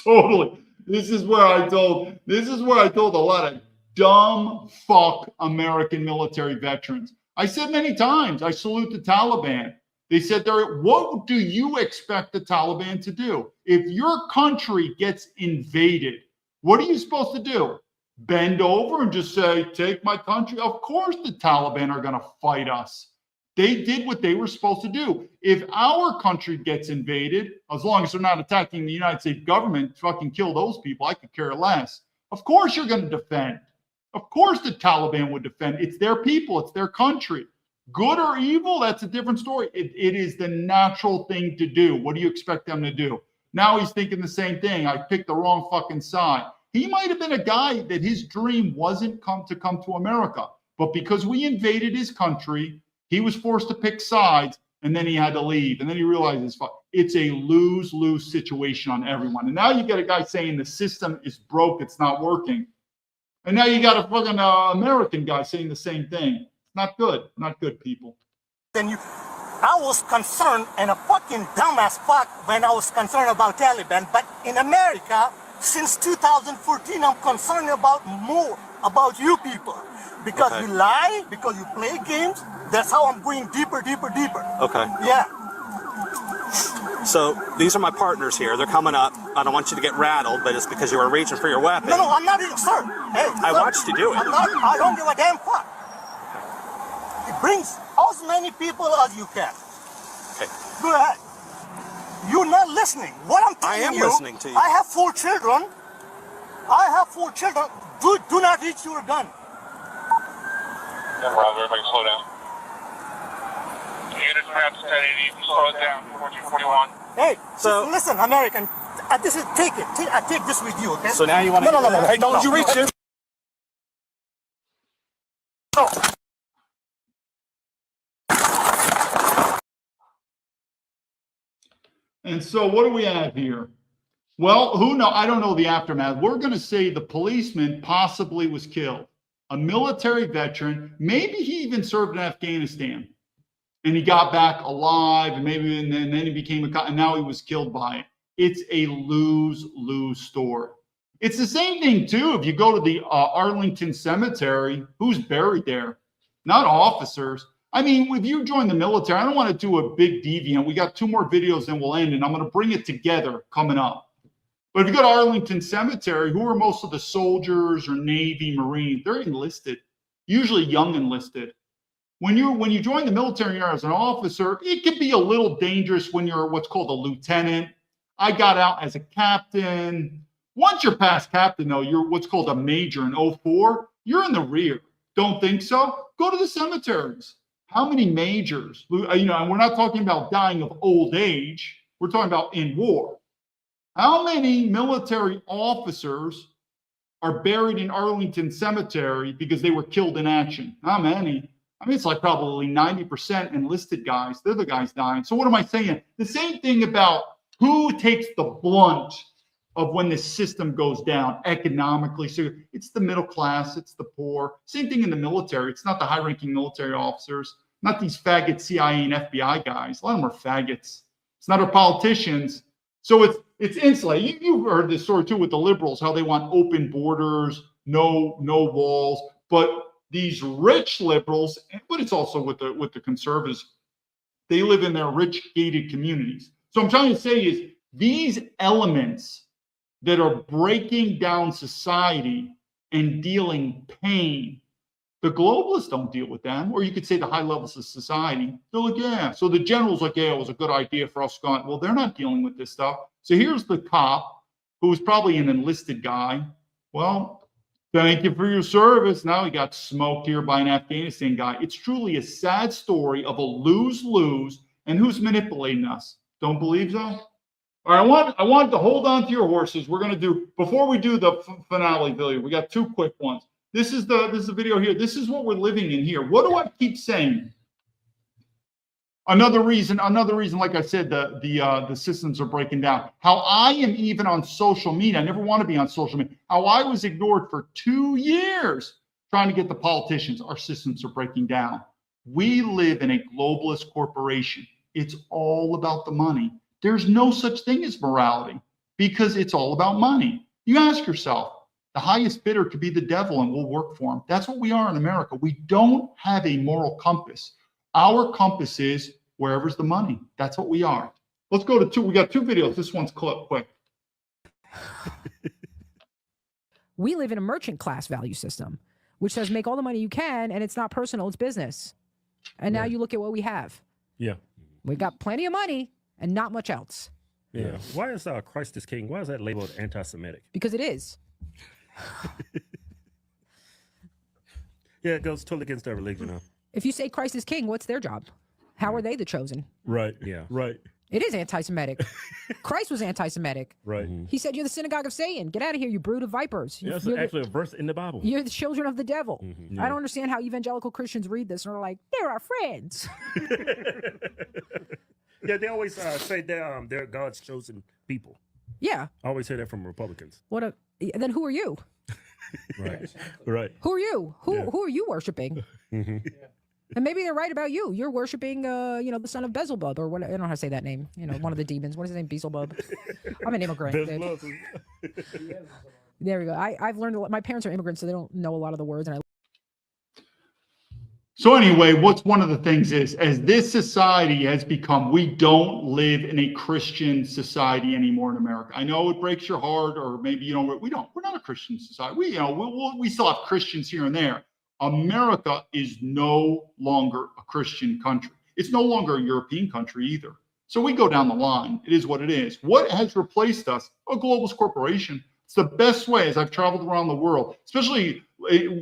Totally. This is where I told a lot of dumb fuck American military veterans. I said many times, I salute the Taliban. They said, what do you expect the Taliban to do? If your country gets invaded, what are you supposed to do? Bend over and just say, take my country? Of course the Taliban are going to fight us. They did what they were supposed to do. If our country gets invaded, as long as they're not attacking the United States government, fucking kill those people. I could care less. Of course you're going to defend. Of course the Taliban would defend. It's their people. It's their country. Good or evil, that's a different story. It is the natural thing to do. What do you expect them to do? Now he's thinking the same thing. I picked the wrong fucking side. He might have been a guy that his dream wasn't come to America. But because we invaded his country, he was forced to pick sides, and then he had to leave. And then he realizes it's a lose-lose situation on everyone. And now you get a guy saying the system is broke, it's not working. And now you got a fucking American guy saying the same thing. Not good. Not good, people. I was concerned, and a fucking dumbass fuck when I was concerned about Taliban. But in America, since 2014, I'm concerned more about you people. Because you lie, because you play games. That's how I'm going deeper. Okay. Yeah. So these are my partners here. They're coming up. I don't want you to get rattled, but it's because you were reaching for your weapon. No, I'm not even, sir. Hey, I watched you do it. I don't give a damn fuck. It brings as many people as you can. Okay. Go ahead. You're not listening. What I'm telling you. I am listening to you. I have 4 children. Do not reach your gun. Yeah, Roger, everybody slow down. Units perhaps 1080, slow it down, 1441. Hey, so listen, American, take it. I take this with you, okay? So now you want to... No. Hey, don't you reach it. No. And so what do we have here? Well, who knows? I don't know the aftermath. We're going to say the policeman possibly was killed. A military veteran, maybe he even served in Afghanistan, and he got back alive, and then he became a cop, and now he was killed by it. It's a lose-lose story. It's the same thing too. If you go to the Arlington Cemetery, who's buried there? Not officers. I mean, if you join the military, I don't want to do a big deviant. We got 2 more videos and we'll end, and I'm going to bring it together coming up. But if you go to Arlington Cemetery, who are most of the soldiers or Navy, Marines? They're enlisted, usually young enlisted. When you join the military as an officer, it can be a little dangerous when you're what's called a lieutenant. I got out as a captain. Once you're past captain, though, you're what's called a major in 04. You're in the rear. Don't think so? Go to the cemeteries. How many majors? And we're not talking about dying of old age. We're talking about in war. How many military officers are buried in Arlington Cemetery because they were killed in action? How many? I mean, it's like probably 90% enlisted guys. They're the guys dying. So what am I saying? The same thing about who takes the blunt of when the system goes down economically. So it's the middle class, it's the poor. Same thing in the military. It's not the high-ranking military officers, not these faggot CIA and FBI guys. A lot of them are faggots. It's not our politicians. So it's insulated. You've heard this story too with the liberals, how they want open borders, no walls. But these rich liberals, but it's also with the conservatives, they live in their rich gated communities. So I'm trying to say is these elements that are breaking down society and dealing pain, the globalists don't deal with them, or you could say the high levels of society. They're like, yeah. So the general's like, yeah, it was a good idea for us going. Well, they're not dealing with this stuff. So here's the cop who was probably an enlisted guy. Well, thank you for your service. Now he got smoked here by an Afghanistan guy. It's truly a sad story of a lose-lose. And who's manipulating us? Don't believe so? All right, I want to hold on to your horses. We're going to do, before we do the finale video, we got two quick ones. This is the video here. This is what we're living in here. What do I keep saying? Another reason, like I said, the systems are breaking down. How I am even on social media. I never want to be on social media. How I was ignored for 2 years trying to get the politicians. Our systems are breaking down. We live in a globalist corporation. It's all about the money. There's no such thing as morality because it's all about money. You ask yourself, the highest bidder could be the devil and we'll work for him. That's what we are in America. We don't have a moral compass. Our compass is wherever's the money. That's what we are. Let's go to two. We got two videos. This one's quick. We live in a merchant class value system, which says make all the money you can, and it's not personal, it's business. And now you look at what we have. Yeah. We got plenty of money and not much else. Yeah. Why is Christ is King? Why is that labeled anti-Semitic? Because it is. Yeah, it goes totally against their religion. Huh? If you say Christ is king, what's their job? How are they the chosen? Right. Yeah. Right. It is anti-Semitic. Christ was anti-Semitic. Right. He said, "You're the synagogue of Satan. Get out of here, you brood of vipers." Yeah, that's actually a verse in the Bible. You're the children of the devil. Yeah. I don't understand how evangelical Christians read this and are like, "They're our friends." Yeah, they always say they're God's chosen people. Yeah. I always hear that from Republicans. Then who are you? Right. Right. Who are you? Who are you worshiping? And maybe they're right about you. You're worshiping, the son of Beelzebub or what? I don't know how to say that name. One of the demons. What is his name? Beelzebub. I'm an immigrant. There we go. I've learned a lot. My parents are immigrants, so they don't know a lot of the words. So anyway, what's one of the things is, as this society has become, we don't live in a Christian society anymore in America. I know it breaks your heart, or maybe we're not a Christian society. We still have Christians here and there. America is no longer a Christian country. It's no longer a European country either. So we go down the line. It is what it is. What has replaced us? A globalist corporation. It's the best way. As I've traveled around the world, especially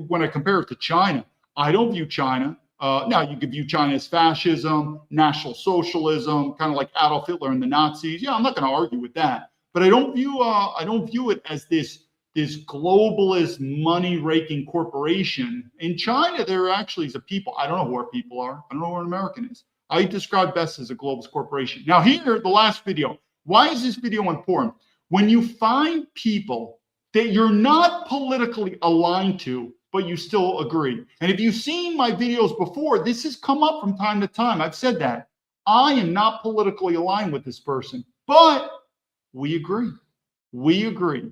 when I compare it to China. I don't view China. Now you could view China as fascism, National Socialism, kind of like Adolf Hitler and the Nazis. Yeah, I'm not going to argue with that. But I don't view it as this globalist money-raking corporation. In China, there actually is a people. I don't know who our people are. I don't know who an American is. I describe best as a globalist corporation. Now here, the last video. Why is this video important? When you find people that you're not politically aligned to, but you still agree. And if you've seen my videos before, this has come up from time to time. I've said that. I am not politically aligned with this person, but we agree. We agree.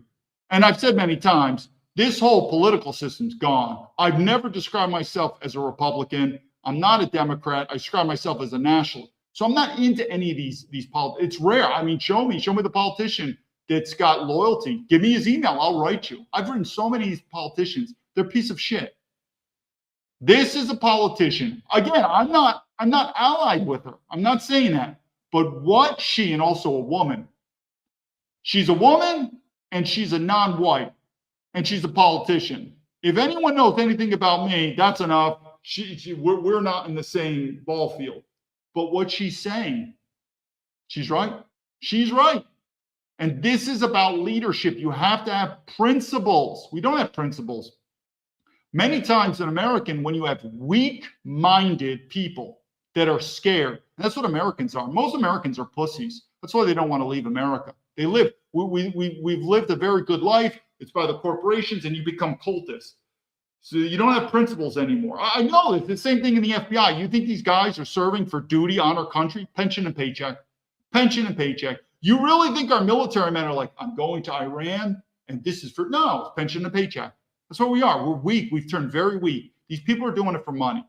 And I've said many times, this whole political system's gone. I've never described myself as a Republican. I'm not a Democrat. I describe myself as a nationalist. So I'm not into any of these politics. It's rare. I mean, show me the politician that's got loyalty. Give me his email. I'll write you. I've written so many of these politicians. They're a piece of shit. This is a politician. Again, I'm not allied with her. I'm not saying that. But what she, and also a woman, she's a woman and she's a non-white and she's a politician. If anyone knows anything about me, that's enough. We're not in the same ball field. But what she's saying, she's right. She's right. And this is about leadership. You have to have principles. We don't have principles. Many times in American, when you have weak-minded people that are scared, and that's what Americans are. Most Americans are pussies. That's why they don't want to leave America. We've lived a very good life. It's by the corporations, and you become cultists. So you don't have principles anymore. I know it's the same thing in the FBI. You think these guys are serving for duty on our country? Pension and paycheck. Pension and paycheck. You really think our military men are like, I'm going to Iran and this is for, no, it's pension and paycheck. That's what we are. We're weak. We've turned very weak. These people are doing it for money.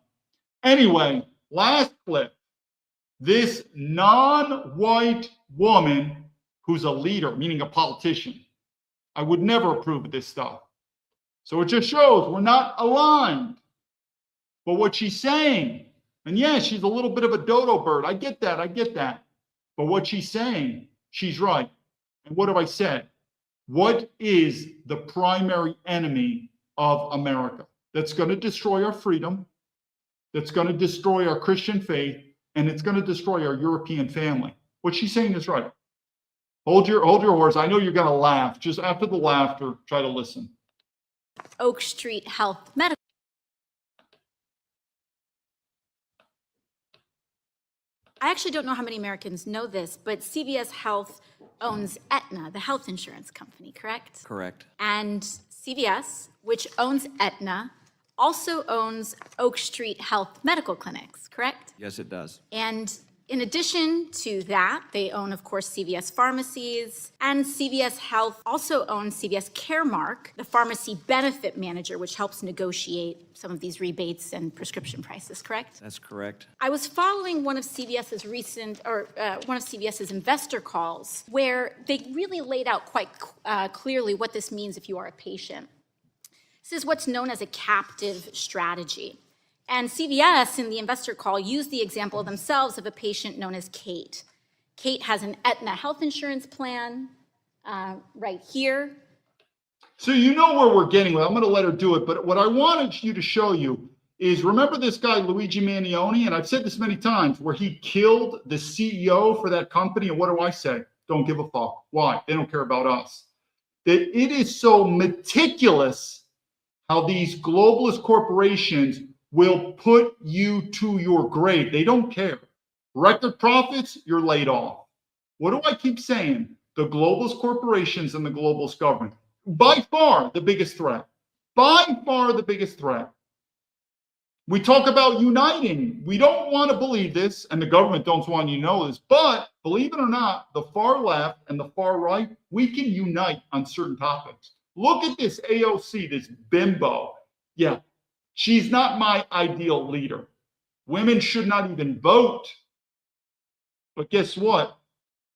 Anyway, last clip. This non-white woman who's a leader, meaning a politician. I would never approve of this stuff. So it just shows we're not aligned. But what she's saying, and yeah, she's a little bit of a dodo bird. I get that. But what she's saying, she's right. And what have I said? What is the primary enemy of America? That's going to destroy our freedom, that's going to destroy our Christian faith, and it's going to destroy our European family. What she's saying is right. Hold your horse. I know you're going to laugh. Just after the laughter, try to listen. Oak Street Health Medical. I actually don't know how many Americans know this, but CVS Health owns Aetna, the health insurance company, correct? Correct. And CVS, which owns Aetna, also owns Oak Street Health Medical Clinics, correct? Yes, it does. And in addition to that, they own, of course, CVS Pharmacies, and CVS Health also owns CVS Caremark, the pharmacy benefit manager, which helps negotiate some of these rebates and prescription prices, correct? That's correct. I was following one of CVS's investor calls where they really laid out quite clearly what this means if you are a patient. This is what's known as a captive strategy. And CVS in the investor call used the example themselves of a patient known as Kate. Kate has an Aetna health insurance plan right here. So you know where we're getting with. I'm going to let her do it. But what I wanted you to show you is, remember this guy, Luigi Mannioni? And I've said this many times, where he killed the CEO for that company. And what do I say? Don't give a fuck. Why? They don't care about us. That it is so meticulous how these globalist corporations will put you to your grave. They don't care. Record profits, you're laid off. What do I keep saying? The globalist corporations and the globalist government, by far the biggest threat. By far the biggest threat. We talk about uniting. We don't want to believe this, and the government don't want you to know this, but believe it or not, the far left and the far right, we can unite on certain topics. Look at this AOC, this bimbo. Yeah. She's not my ideal leader. Women should not even vote. But guess what?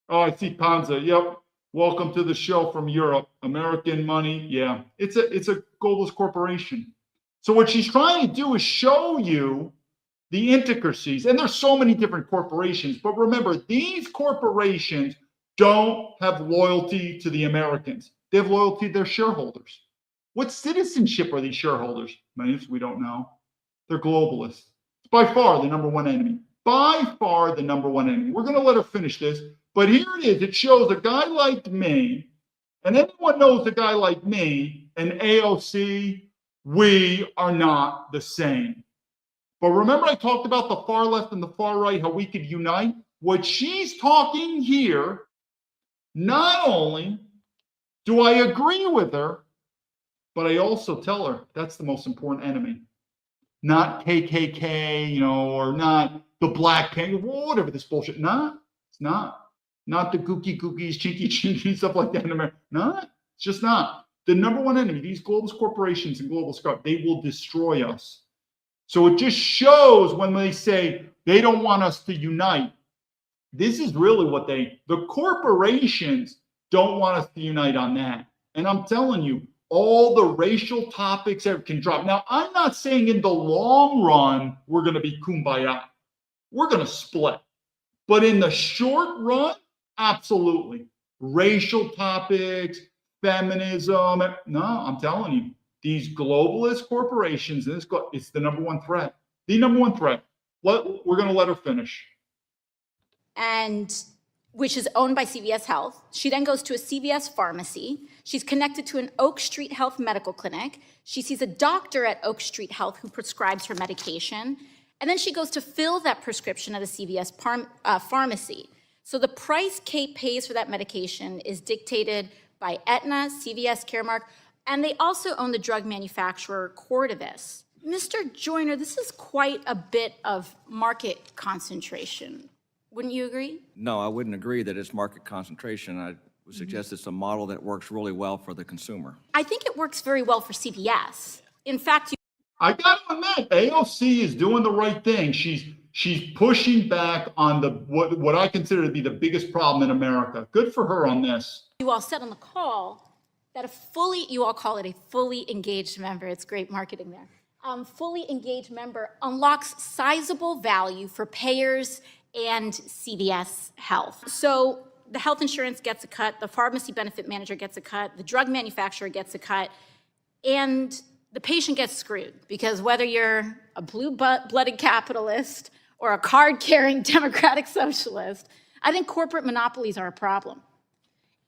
Oh, I see Panza. Yep. Welcome to the show from Europe. American money. Yeah. It's a globalist corporation. So what she's trying to do is show you the intricacies. And there's so many different corporations. But remember, these corporations don't have loyalty to the Americans. They have loyalty to their shareholders. What citizenship are these shareholders? Many we don't know. They're globalists. It's by far the number one enemy. By far the number one enemy. We're going to let her finish this. But here it is. It shows a guy like me, and anyone knows a guy like me, and AOC, we are not the same. But remember I talked about the far left and the far right, how we could unite? What she's talking here, not only do I agree with her, but I also tell her that's the most important enemy. Not KKK, or not the Black Panther, whatever this bullshit. Not, it's not. Not the gookies, chinky, stuff like that in America. Not, it's just not. The number one enemy, these globalist corporations and globalist government, they will destroy us. So it just shows when they say they don't want us to unite. This is really what the corporations don't want us to unite on that. And I'm telling you, all the racial topics that can drop. Now, I'm not saying in the long run, we're going to be kumbaya. We're going to split. But in the short run, absolutely. Racial topics, feminism. No, I'm telling you, these globalist corporations, it's the number one threat. The number one threat. We're going to let her finish. And which is owned by CVS Health. She then goes to a CVS pharmacy. She's connected to an Oak Street Health medical clinic. She sees a doctor at Oak Street Health who prescribes her medication, and then she goes to fill that prescription at a CVS pharmacy. So the price Kate pays for that medication is dictated by Aetna, CVS Caremark, and they also own the drug manufacturer Cordavis. Mr. Joyner, this is quite a bit of market concentration. Wouldn't you agree? No, I wouldn't agree that it's market concentration. I would suggest it's a model that works really well for the consumer. I think it works very well for CVS. In fact, I got to admit, AOC is doing the right thing. She's pushing back on what I consider to be the biggest problem in America. Good for her on this. you all said on the call that you all call it a fully engaged member. It's great marketing there. Fully engaged member unlocks sizable value for payers and CVS Health. So the health insurance gets a cut, the pharmacy benefit manager gets a cut, the drug manufacturer gets a cut, and the patient gets screwed, because whether you're a blue-blooded capitalist or a card-carrying democratic socialist, I think corporate monopolies are a problem.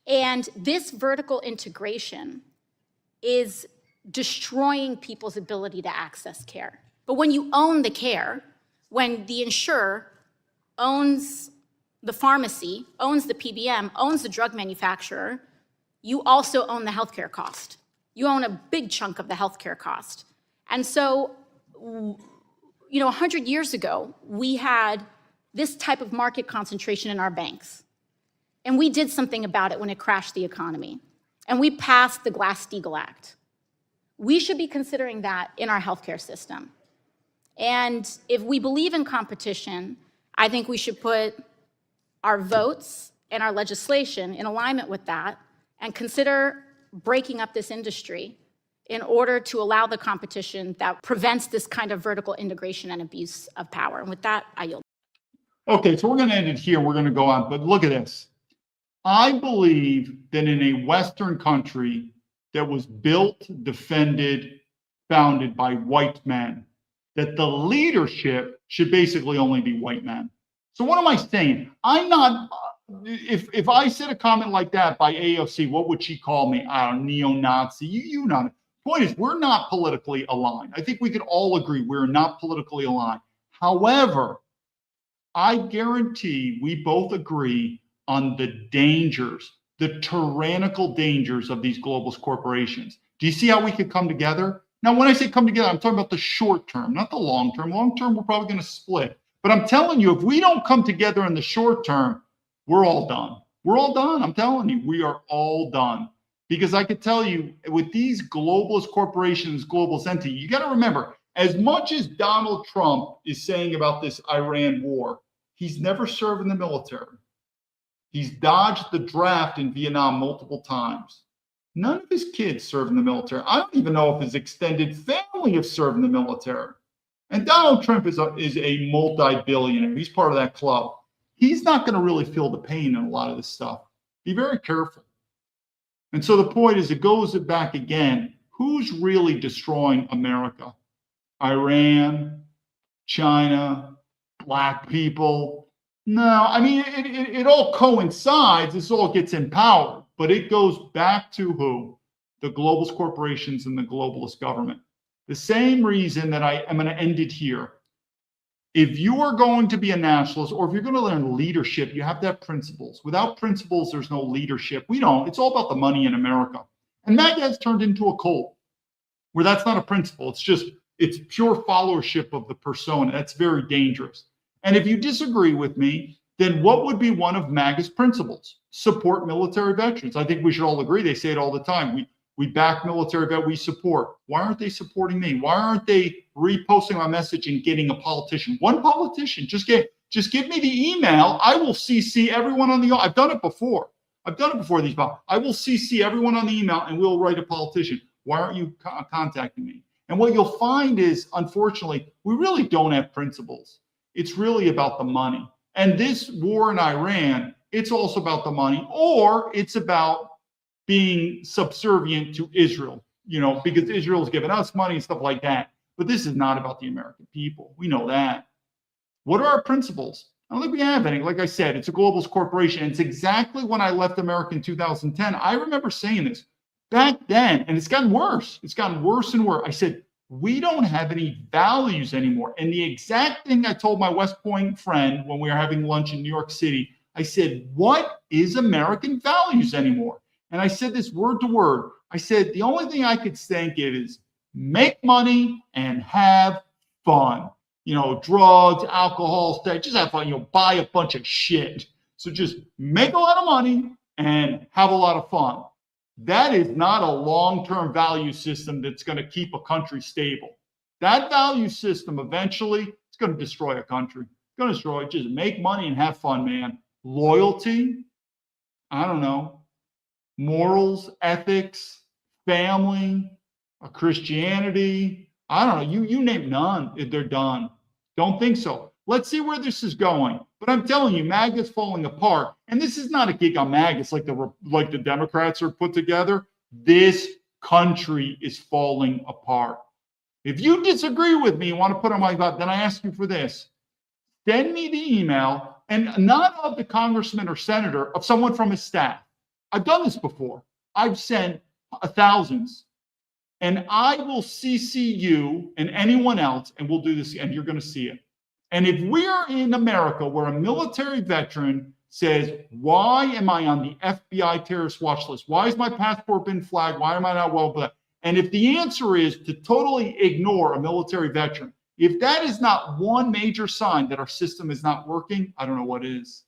And this vertical integration is destroying people's ability to access care. But when you own the care, when the insurer owns the pharmacy, owns the PBM, owns the drug manufacturer, you also own the healthcare cost. You own a big chunk of the healthcare cost. And so, 100 years ago, we had this type of market concentration in our banks. And we did something about it when it crashed the economy. And we passed the Glass-Steagall Act. We should be considering that in our healthcare system. And if we believe in competition, I think we should put our votes and our legislation in alignment with that and consider breaking up this industry in order to allow the competition that prevents this kind of vertical integration and abuse of power. And with that, I yield. Okay, so we're going to end it here. We're going to go on, but look at this. I believe that in a Western country that was built, defended, founded by white men, that the leadership should basically only be white men. So what am I saying? I'm not, if I said a comment like that by AOC, what would she call me? I don't know, neo-Nazi, you know. Point is, we're not politically aligned. I think we could all agree we're not politically aligned. However, I guarantee we both agree on the dangers, the tyrannical dangers of these globalist corporations. Do you see how we could come together? Now, when I say come together, I'm talking about the short term, not the long term. Long term, we're probably going to split. But I'm telling you, if we don't come together in the short term, we're all done. We're all done. I'm telling you, we are all done. Because I could tell you, with these globalist corporations, globalist entity, you got to remember, as much as Donald Trump is saying about this Iran war, he's never served in the military. He's dodged the draft in Vietnam multiple times. None of his kids serve in the military. I don't even know if his extended family have served in the military. And Donald Trump is a multi-billionaire. He's part of that club. He's not going to really feel the pain in a lot of this stuff. Be very careful. And so the point is, it goes back again. Who's really destroying America? Iran, China, black people. No, I mean, it all coincides. This all gets empowered. But it goes back to who? The globalist corporations and the globalist government. The same reason that I am going to end it here. If you are going to be a nationalist, or if you're going to learn leadership, you have to have principles. Without principles, there's no leadership. We don't. It's all about the money in America. And MAGA has turned into a cult where that's not a principle. It's pure followership of the persona. That's very dangerous. And if you disagree with me, then what would be one of MAGA's principles? Support military veterans. I think we should all agree. They say it all the time. We back military vet, we support. Why aren't they supporting me? Why aren't they reposting my message and getting a politician? One politician, just give me the email. I will CC everyone on the, I've done it before. I will CC everyone on the email and we'll write a politician. Why aren't you contacting me? And what you'll find is, unfortunately, we really don't have principles. It's really about the money. And this war in Iran, it's also about the money, or it's about being subservient to Israel, because Israel has given us money and stuff like that. But this is not about the American people. We know that. What are our principles? I don't think we have any. Like I said, it's a globalist corporation. It's exactly when I left America in 2010. I remember saying this. back then, and it's gotten worse. It's gotten worse and worse. I said, we don't have any values anymore. And the exact thing I told my West Point friend when we were having lunch in New York City, I said, what is American values anymore? And I said this word to word. I said, the only thing I could think of is make money and have fun. You know, drugs, alcohol, sex, just have fun, you know, buy a bunch of shit. So just make a lot of money and have a lot of fun. That is not a long-term value system that's going to keep a country stable. That value system eventually is going to destroy a country. It's going to destroy it. Just make money and have fun, man. Loyalty, I don't know, morals, ethics, family, Christianity, I don't know. You name none. They're done. Don't think so. Let's see where this is going. But I'm telling you, MAGA's falling apart. And this is not a gig on MAGA. It's like the Democrats are put together. This country is falling apart. If you disagree with me, want to put on my thought, then I ask you for this. Send me the email, and not of the congressman or senator, of someone from his staff. I've done this before. I've sent thousands. And I will CC you and anyone else, and we'll do this, and you're going to see it. And if we're in America where a military veteran says, why am I on the FBI terrorist watch list? Why has my passport been flagged? Why am I not well? And if the answer is to totally ignore a military veteran, if that is not one major sign that our system is not working, I don't know what is.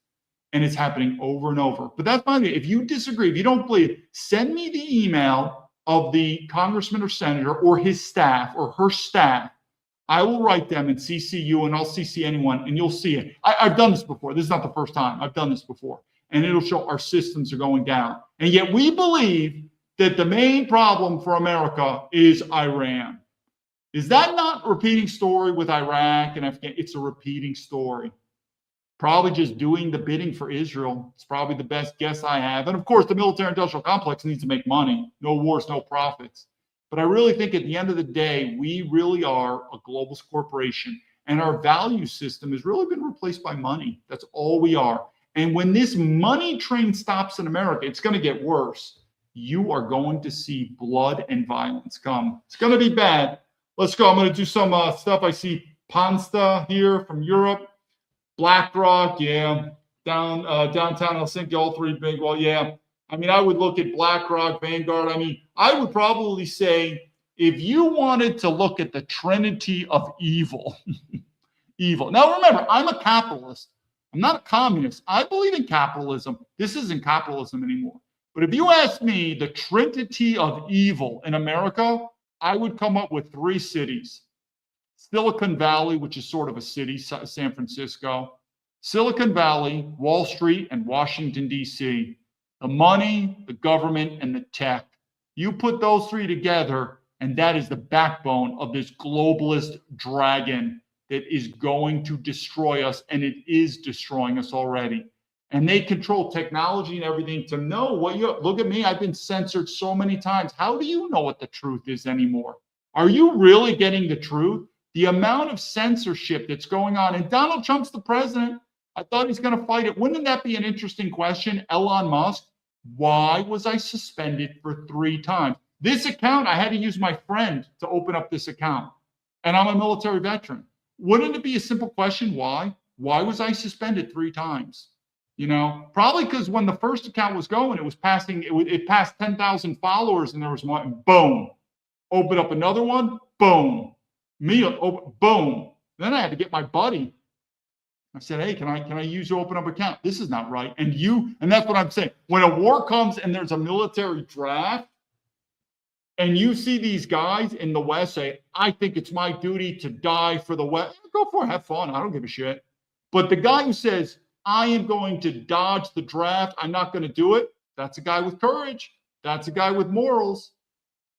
And it's happening over and over. But that's fine. If you disagree, if you don't believe, send me the email of the congressman or senator or his staff or her staff. I will write them and CC you, and I'll CC anyone, and you'll see it. I've done this before. This is not the first time. I've done this before. And it'll show our systems are going down. And yet we believe that the main problem for America is Iran. Is that not a repeating story with Iraq and Afghanistan? It's a repeating story. Probably just doing the bidding for Israel. It's probably the best guess I have. And of course, the military-industrial complex needs to make money. No wars, no profits. But I really think at the end of the day, we really are a global corporation. And our value system has really been replaced by money. That's all we are. And when this money train stops in America, it's going to get worse. You are going to see blood and violence come. It's going to be bad. Let's go. I'm going to do some stuff. I see Pansta here from Europe. BlackRock, yeah. Downtown Helsinki, all three big. Well, yeah. I mean, I would look at BlackRock, Vanguard. I mean, I would probably say if you wanted to look at the trinity of evil, evil. Now, remember, I'm a capitalist. I'm not a communist. I believe in capitalism. This isn't capitalism anymore. But if you ask me the trinity of evil in America, I would come up with three cities. Silicon Valley, which is sort of a city, San Francisco. Silicon Valley, Wall Street, and Washington, D.C. The money, the government, and the tech. You put those three together, and that is the backbone of this globalist dragon that is going to destroy us, and it is destroying us already. And they control technology and everything to know what you look at me. I've been censored so many times. How do you know what the truth is anymore? Are you really getting the truth? The amount of censorship that's going on, and Donald Trump's the president. I thought he's going to fight it. Wouldn't that be an interesting question? Elon Musk, why was I suspended for 3 times? This account, I had to use my friend to open up this account. And I'm a military veteran. Wouldn't it be a simple question? Why? Why was I suspended 3 times? You know, probably because when the first account was going, it was passing, it passed 10,000 followers, and there was one, boom. Open up another one, boom. Boom. Then I had to get my buddy. I said, hey, can I use your open up account? This is not right. And that's what I'm saying. When a war comes and there's a military draft, and you see these guys in the West say, I think it's my duty to die for the West. Go for it, have fun. I don't give a shit. But the guy who says, I am going to dodge the draft, I'm not going to do it, that's a guy with courage. That's a guy with morals.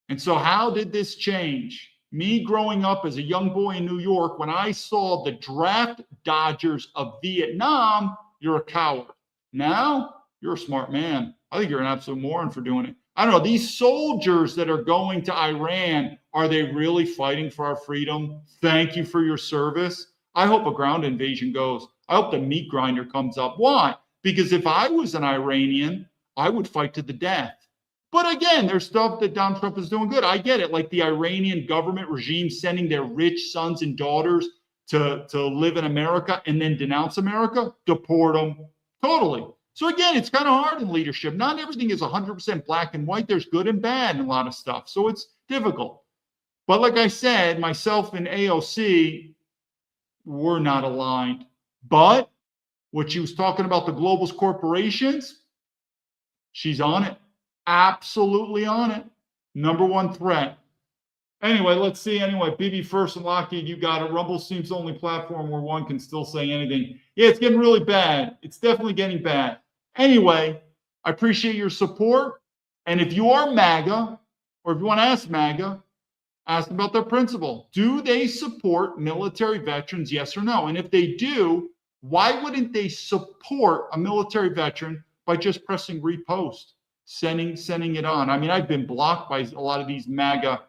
And so how did this change? Me growing up as a young boy in New York, when I saw the draft dodgers of Vietnam, you're a coward. Now, you're a smart man. I think you're an absolute moron for doing it. I don't know, these soldiers that are going to Iran, are they really fighting for our freedom? Thank you for your service. I hope a ground invasion goes. I hope the meat grinder comes up. Why? Because if I was an Iranian, I would fight to the death. But again, there's stuff that Donald Trump is doing good. I get it. Like the Iranian government regime sending their rich sons and daughters to live in America and then denounce America, deport them. Totally. So again, it's kind of hard in leadership. Not everything is 100% black and white. There's good and bad in a lot of stuff. So it's difficult. But like I said, myself and AOC, we're not aligned. But what she was talking about, the globalist corporations, she's on it. Absolutely on it. Number one threat. Anyway, let's see. Anyway, BB First and Lockheed, you got it. Rumble seems the only platform where one can still say anything. Yeah, it's getting really bad. It's definitely getting bad. Anyway, I appreciate your support. And if you are MAGA, or if you want to ask MAGA, ask them about their principle. Do they support military veterans, yes or no? And if they do, why wouldn't they support a military veteran by just pressing repost, sending it on? I mean, I've been blocked by a lot of these MAGA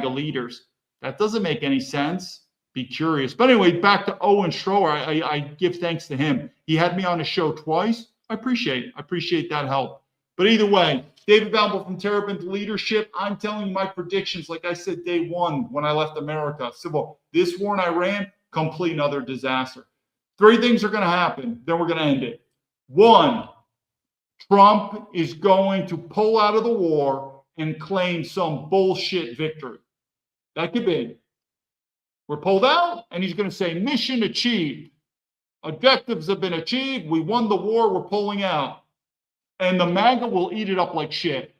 leaders. That doesn't make any sense. Be curious. But anyway, back to Owen Schroer. I give thanks to him. He had me on his show twice. I appreciate it. I appreciate that help. But either way, David Baumblatt from Terrabin Leadership. I'm telling you my predictions, like I said day one when I left America. Civil, this war in Iran, complete and utter disaster. 3 things are going to happen. Then we're going to end it. 1, Trump is going to pull out of the war and claim some bullshit victory. That could be. We're pulled out, and he's going to say, mission achieved. Objectives have been achieved. We won the war. We're pulling out. And the MAGA will eat it up like shit.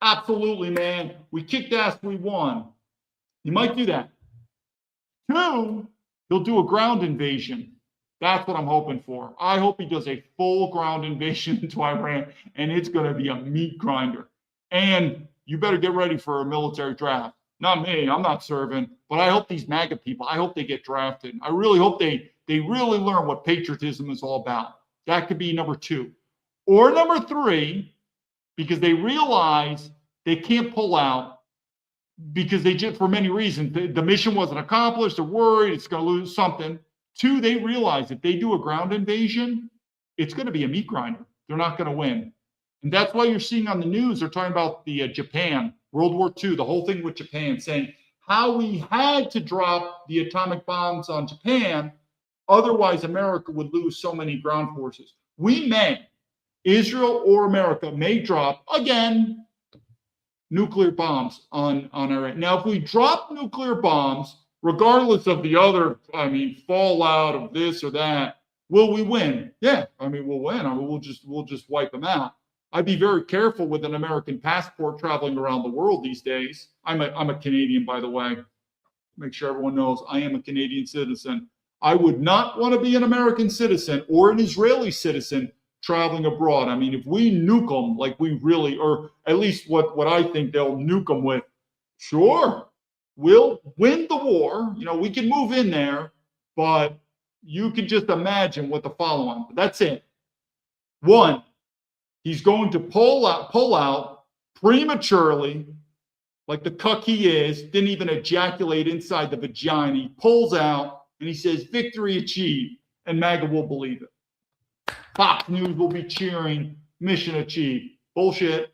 Absolutely, man. We kicked ass. We won. He might do that. 2, he'll do a ground invasion. That's what I'm hoping for. I hope he does a full ground invasion into Iran, and it's going to be a meat grinder. And you better get ready for a military draft. Not me. I'm not serving. But I hope these MAGA people, I hope they get drafted. I really hope they really learn what patriotism is all about. That could be number 2. Or number 3, because they realize they can't pull out because they just, for many reasons, the mission wasn't accomplished. They're worried it's going to lose something. 2, they realize if they do a ground invasion, it's going to be a meat grinder. They're not going to win. And that's why you're seeing on the news, they're talking about the Japan, World War II, the whole thing with Japan, saying how we had to drop the atomic bombs on Japan. Otherwise, America would lose so many ground forces. We may, Israel or America may drop, again, nuclear bombs on Iran. Now, if we drop nuclear bombs, regardless of the other, fallout of this or that, will we win? Yeah, we'll win. We'll just wipe them out. I'd be very careful with an American passport traveling around the world these days. I'm a Canadian, by the way. Make sure everyone knows I am a Canadian citizen. I would not want to be an American citizen or an Israeli citizen traveling abroad. If we nuke them like we really, or at least what I think they'll nuke them with, sure, we'll win the war. We can move in there, but you can just imagine what the follow-on. That's it. 1, he's going to pull out prematurely, like the cuck he is, didn't even ejaculate inside the vagina. He pulls out and he says, victory achieved, and MAGA will believe it. Fox News will be cheering, mission achieved. Bullshit.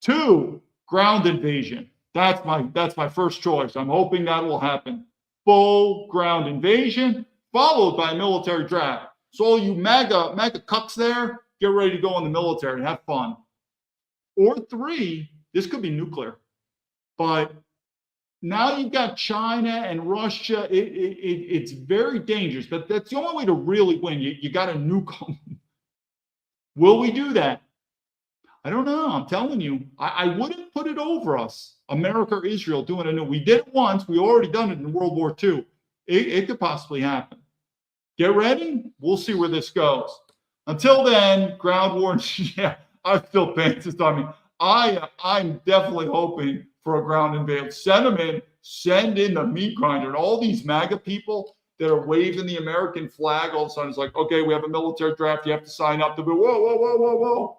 2, ground invasion. That's my first choice. I'm hoping that will happen. Full ground invasion, followed by a military draft. So all you MAGA cucks there, get ready to go in the military, have fun. Or 3, this could be nuclear. But now you've got China and Russia. It's very dangerous. But that's the only way to really win. You got to nuke them. Will we do that? I don't know. I'm telling you. I wouldn't put it over us, America or Israel, doing a nuke. We did it once. We already done it in World War II. It could possibly happen. Get ready. We'll see where this goes. Until then, ground war. Yeah, I feel pain. I'm definitely hoping for a ground invasion. Send in the meat grinder. And all these MAGA people that are waving the American flag, all of a sudden it's like, okay, we have a military draft. You have to sign up to be, whoa.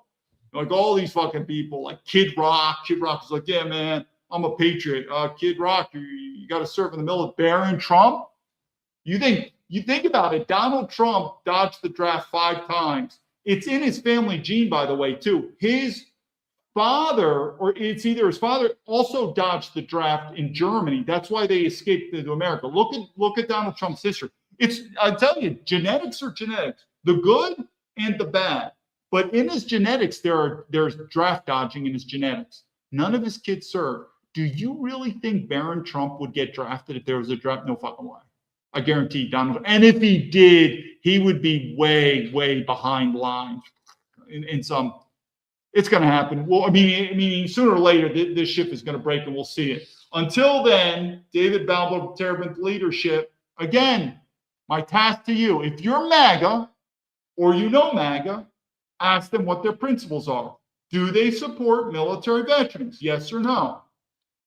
Like all these fucking people, like Kid Rock. Kid Rock is like, yeah, man, I'm a patriot. Kid Rock, you got to serve in the military. Barron Trump, you think about it. Donald Trump dodged the draft 5 times. It's in his family gene, by the way, too. His father, or it's either his father, also dodged the draft in Germany. That's why they escaped into America. Look at Donald Trump's history. I tell you, genetics are genetics, the good and the bad. But in his genetics, there's draft dodging in his genetics. None of his kids served. Do you really think Barron Trump would get drafted if there was a draft? No fucking way. I guarantee Donald. And if he did, he would be way, way behind lines in some. It's going to happen. Well, I mean, sooner or later, this ship is going to break, and we'll see it. Until then, David Baumblatt, Terabinth Leadership. Again, my task to you: if you're MAGA, or you know MAGA, ask them what their principles are. Do they support military veterans? Yes or no?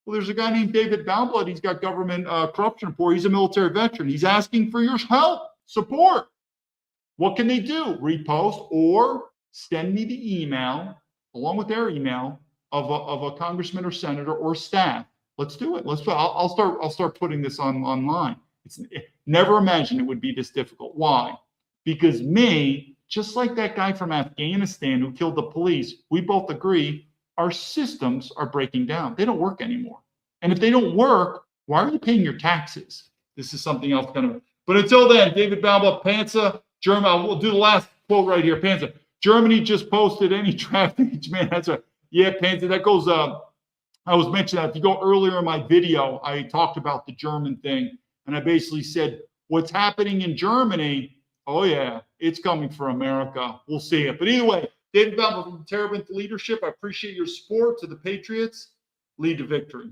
Well, there's a guy named David Baumblatt. He's got government corruption report. He's a military veteran. He's asking for your help, support. What can they do? Repost or send me the email along with their email of a congressman or senator or staff. Let's do it. I'll start putting this online. Never imagined it would be this difficult. Why? Because just like that guy from Afghanistan who killed the police, we both agree our systems are breaking down. They don't work anymore. And if they don't work, why are you paying your taxes? This is something else but until then, David Baumblatt, Panza, Germany. We'll do the last quote right here. Panza, Germany just posted any draft age, man. That's right. Yeah, Panza, that goes, I was mentioning that. If you go earlier in my video, I talked about the German thing. And I basically said, what's happening in Germany, oh yeah, it's coming for America. We'll see it. But either way, David Baumblatt from Terabinth Leadership, I appreciate your support to the Patriots. Lead to victory.